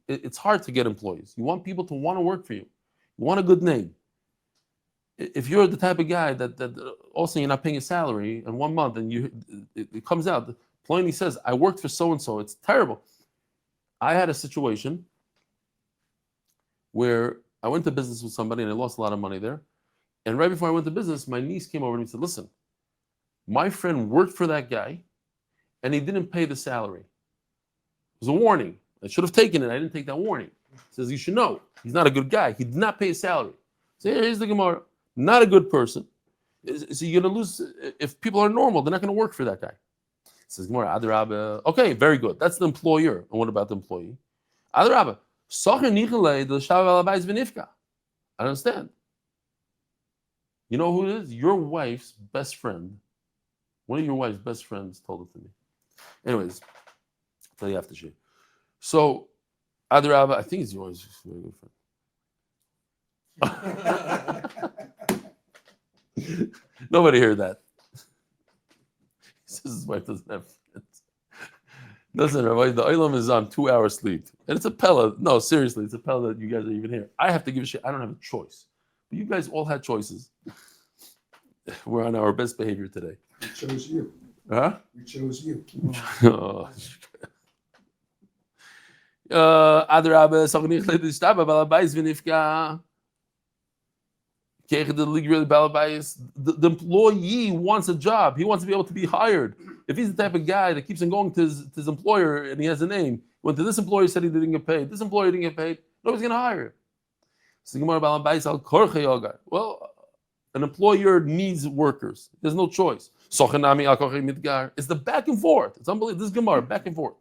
It's hard to get employees. You want people to want to work for you. You want a good name. If you're the type of guy that also you're not paying a salary in 1 month and it comes out, the employee says, I worked for so-and-so, it's terrible. I had a situation where I went to business with somebody and I lost a lot of money there. And right before I went to business, my niece came over to me and said, listen, my friend worked for that guy and he didn't pay the salary. It was a warning. I should have taken it. I didn't take that warning. He says, you should know. He's not a good guy. He did not pay his salary. So here's the Gemara. Not a good person. So you're going to lose. If people are normal, they're not going to work for that guy. Says Gemara, Adarabba. Okay, very good. That's the employer. And what about the employee? Adarabba. I understand. You know who it is? Your wife's best friend. One of your wife's best friends told it to me. Anyways, I'll tell you after she. So, Adarabba, I think it's your wife's very good friend. Nobody heard that. He says his wife doesn't have friends. Listen, Rabbi, the Olam is on 2 hours sleep. And it's a Pella. No, seriously, it's a Pella that you guys are even here. I have to give a shit. I don't have a choice. But you guys all had choices. We're on our best behavior today. We chose you. Huh? We chose you. The employee wants a job. He wants to be able to be hired. If he's the type of guy that keeps on going to his employer and he has a name, went to this employer, said he didn't get paid. This employer didn't get paid. Nobody's going to hire him. Well, an employer needs workers. There's no choice. It's the back and forth. It's unbelievable. This is Gemara, back and forth.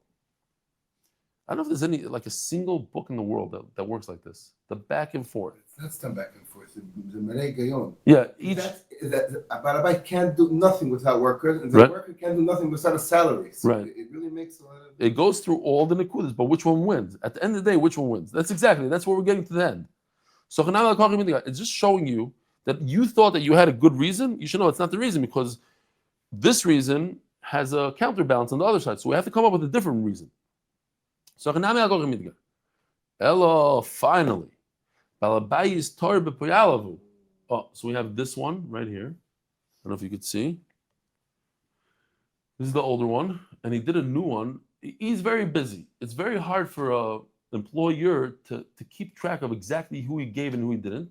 I don't know if there's any, like a single book in the world that works like this. The back and forth. That's the back and forth. The Malay Gayon. Yeah, that Balabai can't do nothing without workers, and the Right. worker can't do nothing without a salary. So Right. it really makes a lot of. It goes through all the nekudas, but which one wins? At the end of the day, which one wins? That's where we're getting to the end. So it's just showing you that you thought that you had a good reason. You should know it's not the reason, because this reason has a counterbalance on the other side. So we have to come up with a different reason. So Elo, finally. Balabayis Torah b'poyalavu. Oh, so we have this one right here. I don't know if you could see. This is the older one, and he did a new one. He's very busy. It's very hard for an employer to keep track of exactly who he gave and who he didn't.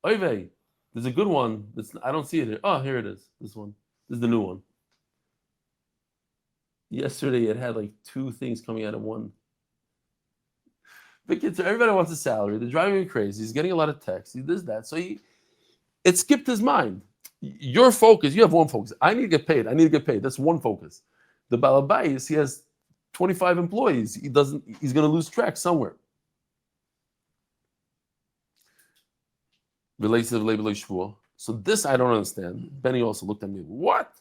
Oive, there's a good one. I don't see it here. Oh, here it is. This one. This is the new one. Yesterday, it had like 2 things coming out of one. But kids, everybody wants a salary. They're driving me crazy. He's getting a lot of texts. He does that. So it skipped his mind. Your focus, you have one focus. I need to get paid. That's one focus. The Balabais, he has 25 employees. He's going to lose track somewhere. Relates to the label Shevuos. So this I don't understand. Benny also looked at me. What?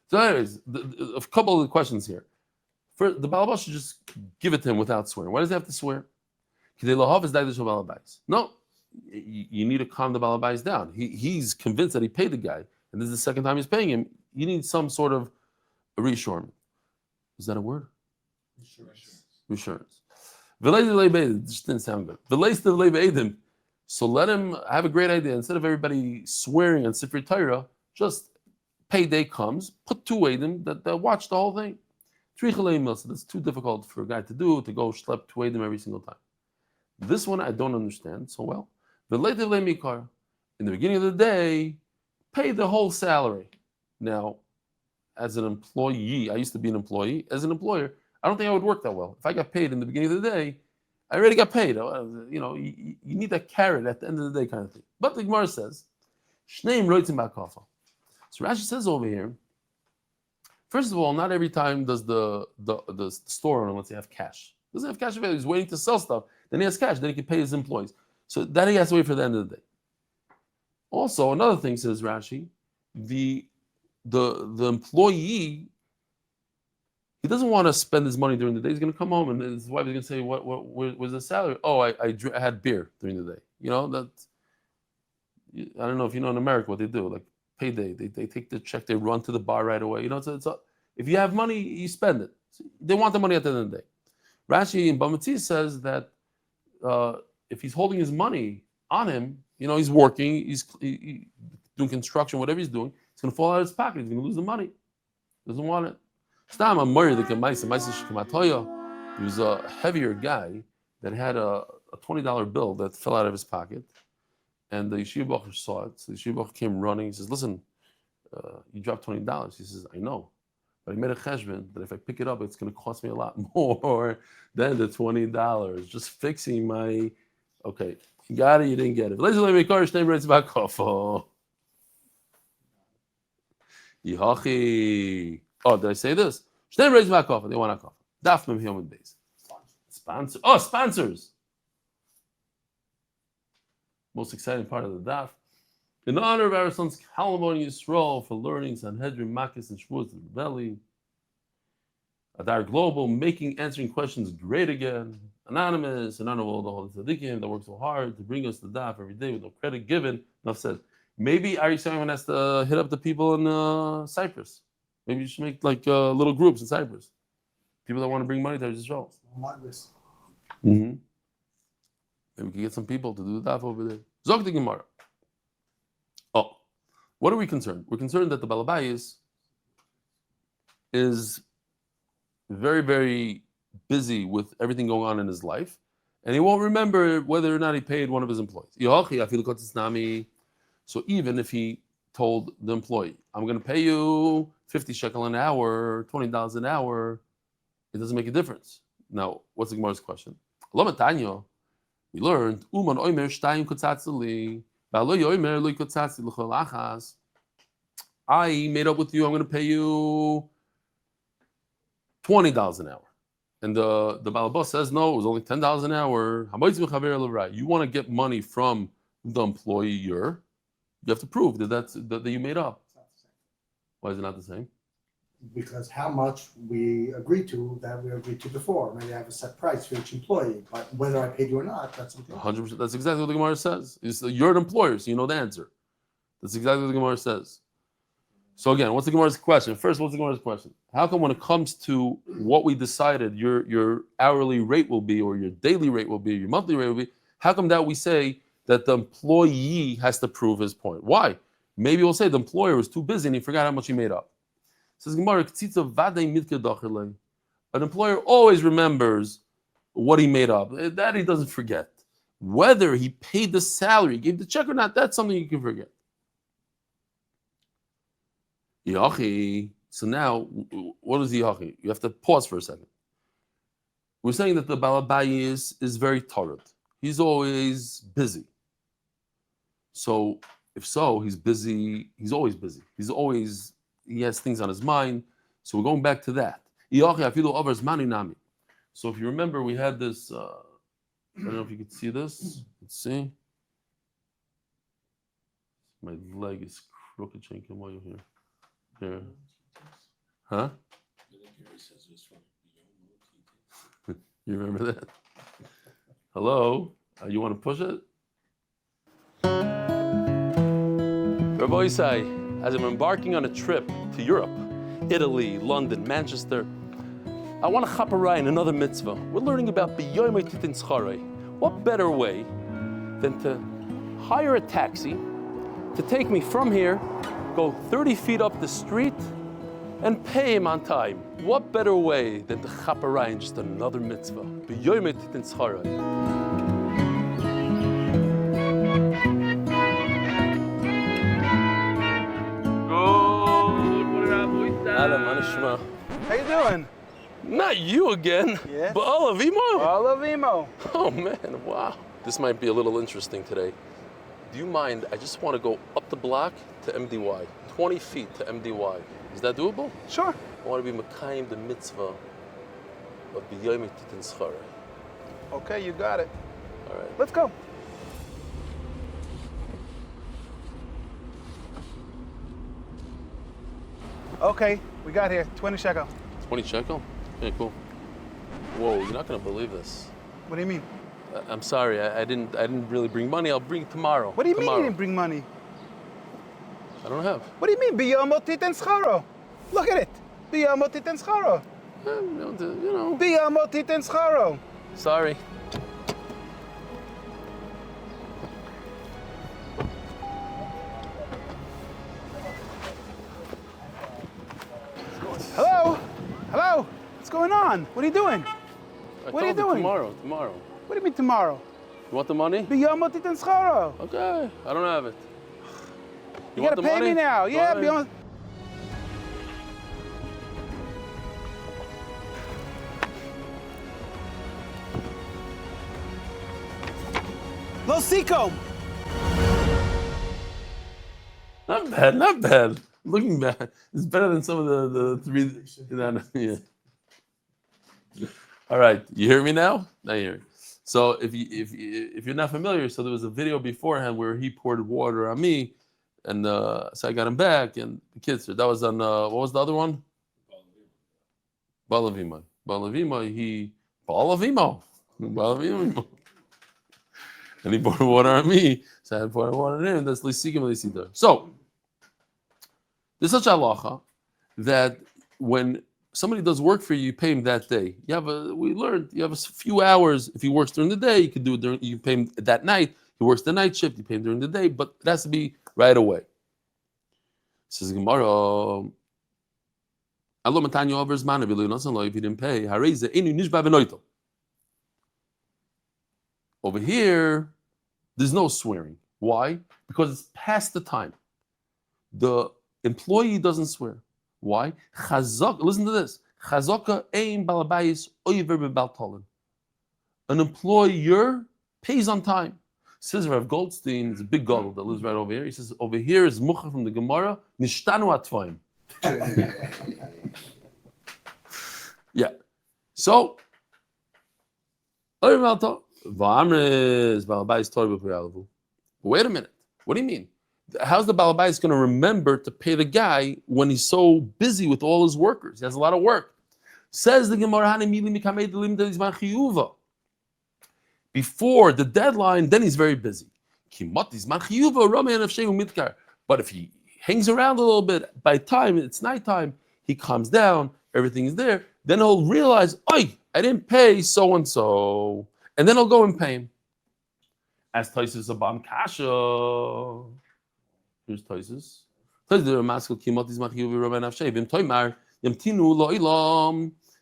So anyways, a couple of the questions here. First, the Balabais should just give it to him without swearing. Why does he have to swear? No, you need to calm the Balabais down. He's convinced that he paid the guy, and this is the second time he's paying him. You need some sort of reassurance. Is that a word? Reassurance. It just didn't sound good. So let him have a great idea. Instead of everybody swearing on Sifrei Torah, just payday comes, put 2 Eidim that watch the whole thing. So that's too difficult for a guy to do, to go schlep 2 Eidim every single time. This one I don't understand so well. In the beginning of the day, pay the whole salary. Now, as an employee, I used to be an employee. As an employer, I don't think I would work that well. If I got paid in the beginning of the day, I already got paid. You need that carrot at the end of the day kind of thing. But the Gemara says, Shneim roitzim ba'kafa. So Rashi says over here, first of all, not every time does the store owner, let's say, have cash. Doesn't have cash available. He's waiting to sell stuff. Then he has cash. Then he can pay his employees. So that he has to wait for the end of the day. Also, another thing says Rashi, the employee, he doesn't want to spend his money during the day. He's going to come home and his wife is going to say, where's the salary? Oh, I had beer during the day. I don't know if you know in America what they do, like payday. They take the check, they run to the bar right away. If you have money, you spend it. They want the money at the end of the day. Rashi in Bamatzi says that if he's holding his money on him, he's working, he's doing construction, whatever he's doing, it's going to fall out of his pocket. He's going to lose the money. He doesn't want it. There was a heavier guy that had a $20 bill that fell out of his pocket, and the yeshiva bacher saw it. So the yeshiva bacher came running. He says, "Listen, you dropped $20." He says, "I know, but I made a cheshbon that if I pick it up, it's going to cost me a lot more than the $20. Just fixing my okay." You got it. You didn't get it. Oh, did I say this? They want Akiva. Daf Yomi Amud Beis. Sponsor. Oh, sponsors. Most exciting part of the daf. In honor of our sons Kalmon Yisrael for learning Sanhedrin, Makis, and Shevuos, Reb Eli. Adar Global, making answering questions great again. Anonymous, and honor of all the holy tzaddikim that work so hard to bring us the daf every day with no credit given. Enough said. Maybe Ari Simon has to hit up the people in Cyprus. Maybe you should make like little groups in Cyprus. People that want to bring money to Israel. Mm-hmm. Maybe we can get some people to do the daf over there. Zog the Gemara. Oh, what are we concerned? We're concerned that the Balabais is very, very busy with everything going on in his life, and he won't remember whether or not he paid one of his employees. So even if he told the employee, I'm going to pay you 50 shekel an hour, $20 an hour, it doesn't make a difference. Now, what's the Gemara's question? We learned, I made up with you, I'm going to pay you $20 an hour. And the Balabas says, no, it was only $10 an hour. You want to get money from the employer. You have to prove that you made up. It's not the same. Why is it not the same? Because how much we agreed to that we agreed to before. Maybe I have a set price for each employee, but whether I paid you or not, that's something. 100%. That's exactly what the Gemara says. You're an employer, so you know the answer. That's exactly what the Gemara says. So again, what's the Gemara's question? First, what's the Gemara's question? How come when it comes to what we decided your hourly rate will be, or your daily rate will be, or your monthly rate will be, how come that we say that the employee has to prove his point? Why? Maybe we'll say the employer was too busy and he forgot how much he made up. Says Gemara, an employer always remembers what he made up. That he doesn't forget. Whether he paid the salary, gave the check or not, that's something you can forget. Yachi. So now, what is Yachi? You have to pause for a second. We're saying that the Balabai is very torah. He's always busy. So, if so, he's busy. He's always busy. He has things on his mind. So we're going back to that. So if you remember, we had this. I don't know if you could see this. Let's see. My leg is crooked. Come while you're here. Here. Huh? You remember that? Hello? You want to push it? Rabbi Eli, as I'm embarking on a trip to Europe, Italy, London, Manchester, I want to chaperah in another mitzvah. We're learning about b'yomer titin scharei. What better way than to hire a taxi to take me from here, go 30 feet up the street, and pay him on time? What better way than to chaperah in just another mitzvah? B'yomer titin scharei. How you doing? Not you again, Yeah. but Olavimo. Olavimo. Oh man, wow. This might be a little interesting today. Do you mind, I just want to go up the block to MDY, 20 feet to MDY. Is that doable? Sure. I want to be Makayim the mitzvah of b'yomer titin scharei. Okay, you got it. All right. Let's go. Okay, we got here 20 shekel. 20 shekel? Okay, cool. Whoa, you're not going to believe this. What do you mean? I'm sorry, I didn't really bring money. I'll bring it tomorrow. What do you mean Tomorrow. you didn't bring money? I don't have. What do you mean? B'yomer titin scharo. Look at it. B'yomer titin scharo. You know. B'yomer titin scharo. Sorry. Hello? Hello? What's going on? What are you doing? What are you doing? Tomorrow. What do you mean tomorrow? You want the money? B'yomer titin scharo. Okay, I don't have it. You want gotta the pay money? me now. Yeah, Fine. b'yomer. Los Seacombe. Not bad. Looking bad. It's better than some of the three. Yeah. All right, you hear me now? Now you hear me. So if you're not familiar, so there was a video beforehand where he poured water on me, and so I got him back, and the kids. That was on what was the other one? Balavimo. And he poured water on me, so I had poured water on him. That's Lisikim Lisida. So there's such a halacha that when somebody does work for you, you pay him that day. We learned you have a few hours. If he works during the day, you can do it you pay him that night. He works the night shift, you pay him during the day, but it has to be right away. Says Gemara, Allah Matanya offers man if he didn't pay. Over here, there's no swearing. Why? Because it's past the time. The employee doesn't swear. Why? Listen to this. An employer pays on time. Says Rav Goldstein, it's a big gadol that lives right over here. He says, over here is mucha from the Gemara, nishtanu atvaim. Yeah. So, wait a minute. What do you mean? How's the balabais going to remember to pay the guy when he's so busy with all his workers? He has a lot of work. Says the Gemara, before the deadline, then he's very busy. But if he hangs around a little bit, by time it's nighttime, he calms down, everything is there, then he'll realize, I didn't pay so-and-so. And then he'll go and pay him. As Taisus Abam Kasha. Here's Taisus.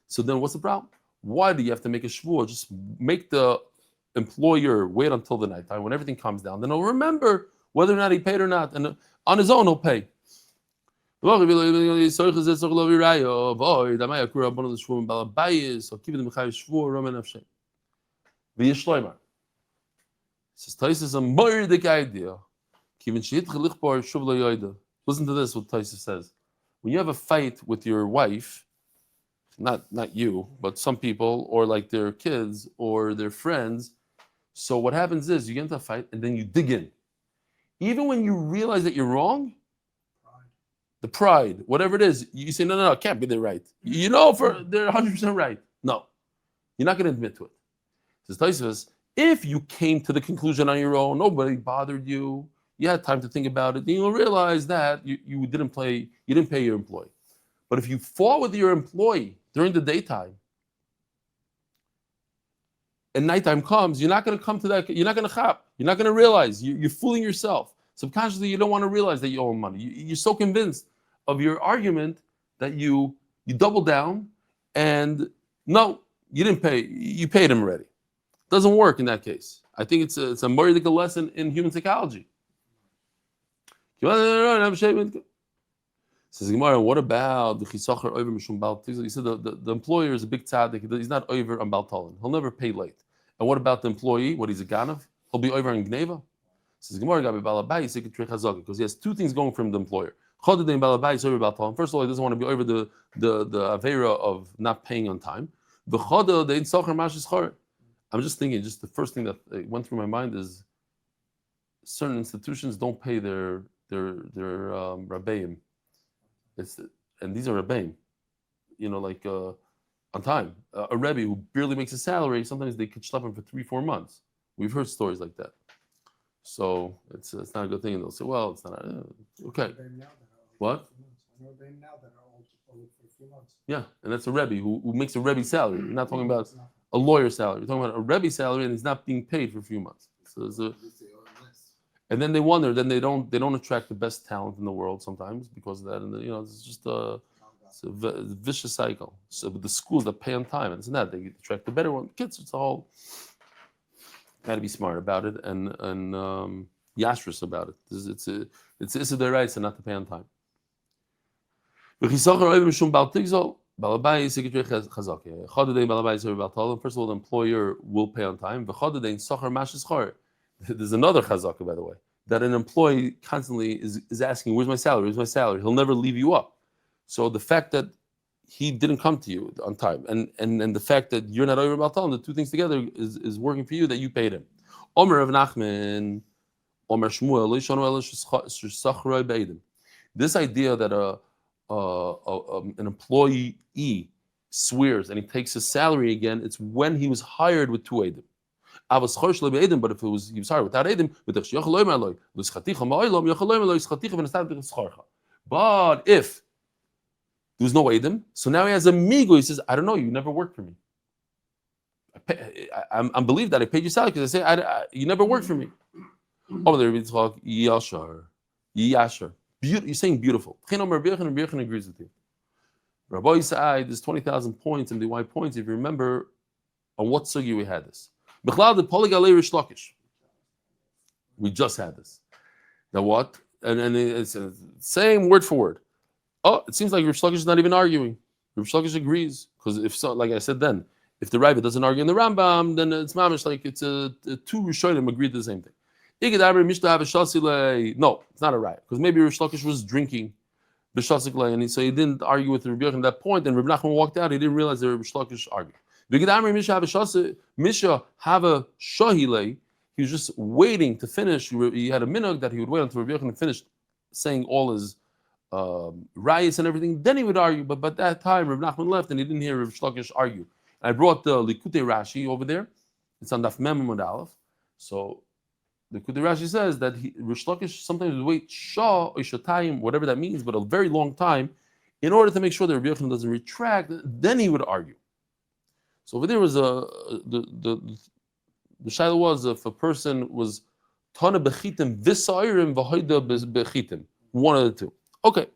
So then what's the problem? Why do you have to make a Shevuos? Just make the employer wait until the nighttime when everything comes down. Then he'll remember whether or not he paid or not. And on his own, he'll pay. Says Taisus a murdic idea. Listen to this, what Taisus says. When you have a fight with your wife, not you, but some people, or like their kids or their friends, so what happens is you get into a fight and then you dig in. Even when you realize that you're wrong, the pride, whatever it is, you say, no, it can't be they're right. You know they're 100% right. No, you're not going to admit to it. Says Taisus, if you came to the conclusion on your own, nobody bothered you, you had time to think about it, then you'll realize that you didn't pay your employee. But if you fought with your employee during the daytime, and nighttime comes, you're not going to come to that, you're not going to chap, you're not going to realize, you're fooling yourself. Subconsciously, you don't want to realize that you owe him money. You're so convinced of your argument that you double down, and no, you didn't pay, you paid him already. Doesn't work in that case. I think it's a murdic lesson in human psychology. Says Gemara, what about the chisacher over mishum bal tizul? You said the employer is a big tzaddik. He's not over on bal talon. He'll never pay late. And what about the employee? What, he's a ganav? He'll be over on gneva. Says Gemara, gabi balabais because he has two things going from the employer. First of all, he doesn't want to be over the avera of not paying on time. I'm just thinking, just the first thing that went through my mind is certain institutions don't pay their rabbeim. And these are rabbeim, like on time. A rebbe who barely makes a salary, sometimes they could schlep him for 3-4 months. We've heard stories like that. So it's not a good thing. And they'll say, well, it's not okay. What? Yeah, and that's a rebbe who makes a rebbe salary. We're not talking about a lawyer salary. We're talking about a rebbe salary, and he's not being paid for a few months. So and then they wonder. Then they don't attract the best talent in the world sometimes because of that. And it's just a vicious cycle. So with the schools that pay on time, and it's not, they attract the better one. Kids, it's all got to be smart about it and yashrus about it. It's issa deraisa not to pay on time. First of all, the employer will pay on time. There's another chazaka, by the way, that an employee constantly is asking, where's my salary? Where's my salary? He'll never leave you up. So the fact that he didn't come to you on time, and the fact that you're not over about telling, the two things together is working for you, that you paid him. Omer of Nachman, Omer Shmuel, this idea that an employee swears and he takes his salary again, it's when he was hired with 2 edim. But if he was hired without edim, but if there was no edim, so now he has a migo. He says, I don't know, you never worked for me. I believe that I paid you salary because I say you never worked for me. Yashar. You're saying beautiful. Rabbi agrees with you. Rabbi said there's 20,000 points, MDY points, if you remember on what sugi we had this. We just had this. Now what? And it's the same word for word. Oh, it seems like Reb Shlokish is not even arguing. Reb Shlokish agrees. Because if so, like I said then, if the Raiva doesn't argue in the Rambam, then it's mamish like it's two Rishonim agreed to the same thing. No, it's not a riot. Because maybe Reb Shlokish was drinking and so he didn't argue with Rabbi Yochanan at that point, and Reb Nachman walked out, he didn't realize that Reb Shlokish argued. Misha have a shahile. he was just waiting to finish. He had a minhag that he would wait until Rabbi Yochanan finished saying all his rayas and everything. Then he would argue. But by that time, Reb Nachman left, and he didn't hear Reb Shlokish argue. I brought the Likutei Rashi over there. It's on Daf Mem Amud Aleph. So the Likutei Rashi says that Reb Shlokish sometimes would wait shah or shatayim, whatever that means, but a very long time, in order to make sure that Rabbi Yochanan doesn't retract. Then he would argue. So over there was the shaila was if a person was tana bechitim v'sairim v'hoida bechitim, one of the two. Okay.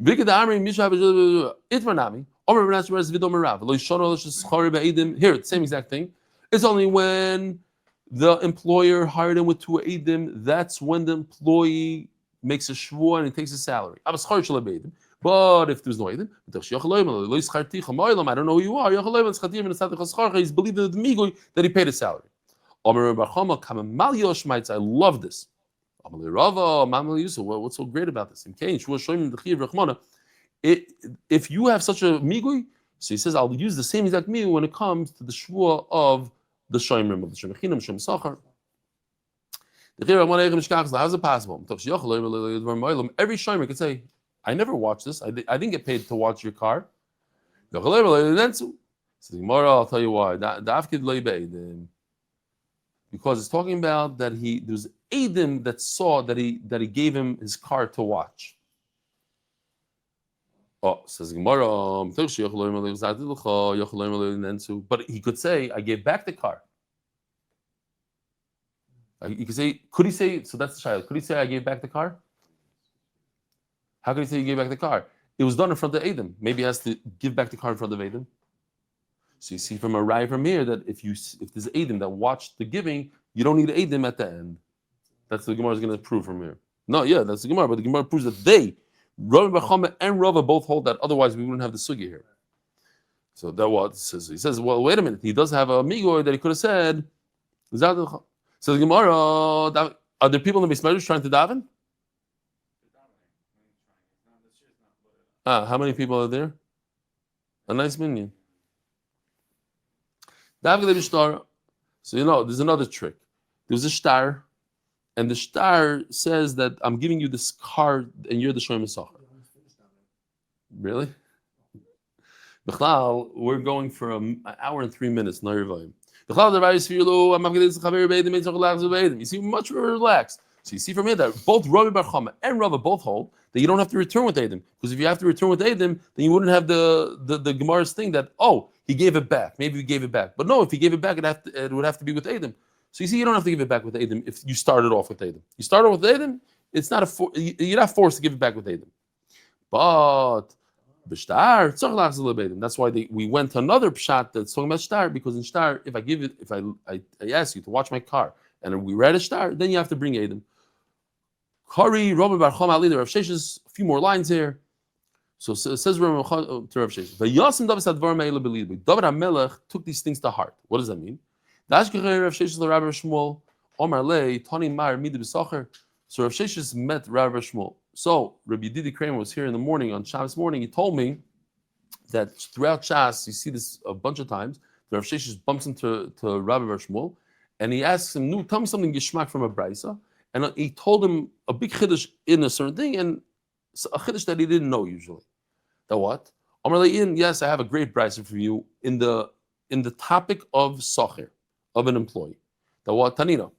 Here, it's the same exact thing. It's only when the employer hired him with 2 eidim, that's when the employee makes a shvuah and he takes his salary. But if there's no eidim, I don't know who you are. He's believing in the migui that he paid his salary. I love this. What's so great about this? If you have such a migui, so he says, I'll use the same exact migui when it comes to the shvuah of the shoymrim, of the shemechinam, shem sachar. How's it possible? Every shomer could say, I never watched this. I didn't get paid to watch your car. Says I'll tell you why. Because it's talking about that there's Eidim that saw that he gave him his car to watch. Oh, says Gemara, but he could say, I gave back the car. Could he say, so that's the child, could he say I gave back the car? How could he say he gave back the car? It was done in front of Eidim. Maybe he has to give back the car in front of Eidim. So you see from a raya from here that if there's Eidim that watched the giving, you don't need Eidim at the end. That's what the Gemara is going to prove from here. No, yeah, that's the Gemara, but the Gemara proves that Rabbi Bachama and Rava both hold that. Otherwise, we wouldn't have the sugi here. So that what he says. Well, wait a minute. He does have a migoy that he could have said. So the Gemara, are there people in the Beis trying to daven? How many people are there? A nice minion. So there's another trick. There's a star, and the star says that I'm giving you this card, and you're the shomer sachar. Really? We're going for an hour and 3 minutes. You see, much more relaxed. So you see from here that both Rabbi Bar Chama and Rava both hold that you don't have to return with Eidim. Because if you have to return with Eidim, then you wouldn't have the Gemara's thing that, he gave it back. Maybe he gave it back. But no, if he gave it back, it would have to be with Eidim. So you see, you don't have to give it back with Eidim if you started off with Eidim. You started with Eidim, it's not you're not forced to give it back with Eidim. But b'shtar, that's why we went to another pshat that's talking about shtar, because in shtar, if I ask you to watch my car and we read a shtar, then you have to bring Eidim. Kari, Rabbi Bar Chama Ali, Rav Sheshes, a few more lines here. So it says Rabbi to Rav Sheshes, David HaMelech took these things to heart. What does that mean? So Rav Sheshes met Rav Shmuel. So Rabbi Yedidi Kramer was here in the morning, on Shabbos morning. He told me that throughout Shas, you see this a bunch of times, Rav Sheshes bumps into Rabbi Shmuel, and he asks him, "No, tell me something Gishmak from a Braisa." And he told him a big chiddush in a certain thing, and a chiddush that he didn't know usually. That what? Yes, I have a great Braisa for you in the topic of socher, of an employee. That what? Tanina.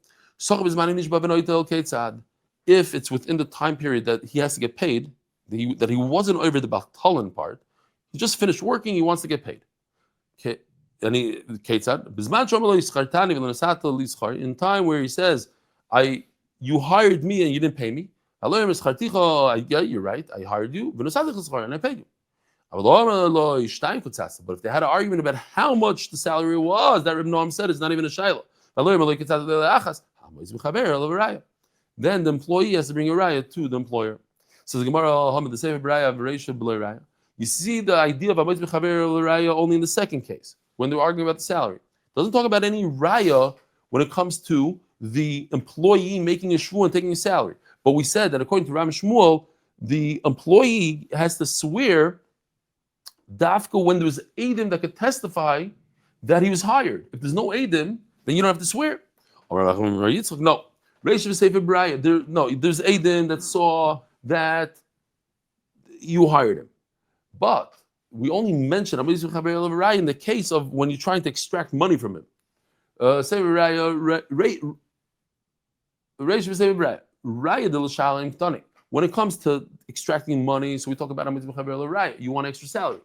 If it's within the time period that he has to get paid, that he wasn't over the Bachtalan part, he just finished working, he wants to get paid. Okay. And in time where he says, you hired me and you didn't pay me. Yeah, you're right. I hired you and I paid you. But if they had an argument about how much the salary was, that Reb Noam said it's not even a shayla. Then the employee has to bring a raya to the employer. So the Gemara, you see the idea of raya only in the second case, when they're arguing about the salary. It doesn't talk about any raya when it comes to the employee making a shvuah and taking a salary. But we said that according to Ram Shmuel, the employee has to swear dafka when there's Eidim that could testify that he was hired. If there's no Eidim, then you don't have to swear. No. Reish v'sefer braya. No, there's Aiden that saw that you hired him. But we only mention in the case of when you're trying to extract money from him. Sefer braya, reish v'sefer braya. Raya del shalim ktani. When it comes to extracting money, so we talk about you want extra salary.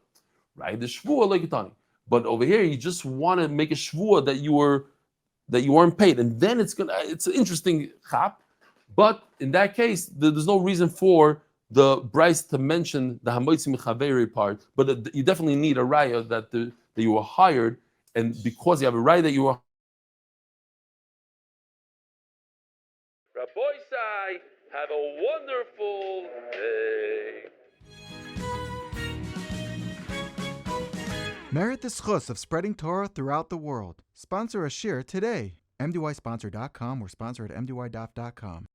Raya the shvuah like ktani. But over here, you just want to make a shvuah that you weren't paid, and then it's an interesting chap. But in that case, there's no reason for the Bryce to mention the hamoitzi mechaveri part. But you definitely need a raya that you were hired, and because you have a raya that you were. Rabbi, have a wonderful day. Merit the Zechus of spreading Torah throughout the world. Sponsor a shiur today. MDYSponsor.com or sponsor at MDYDaf.com.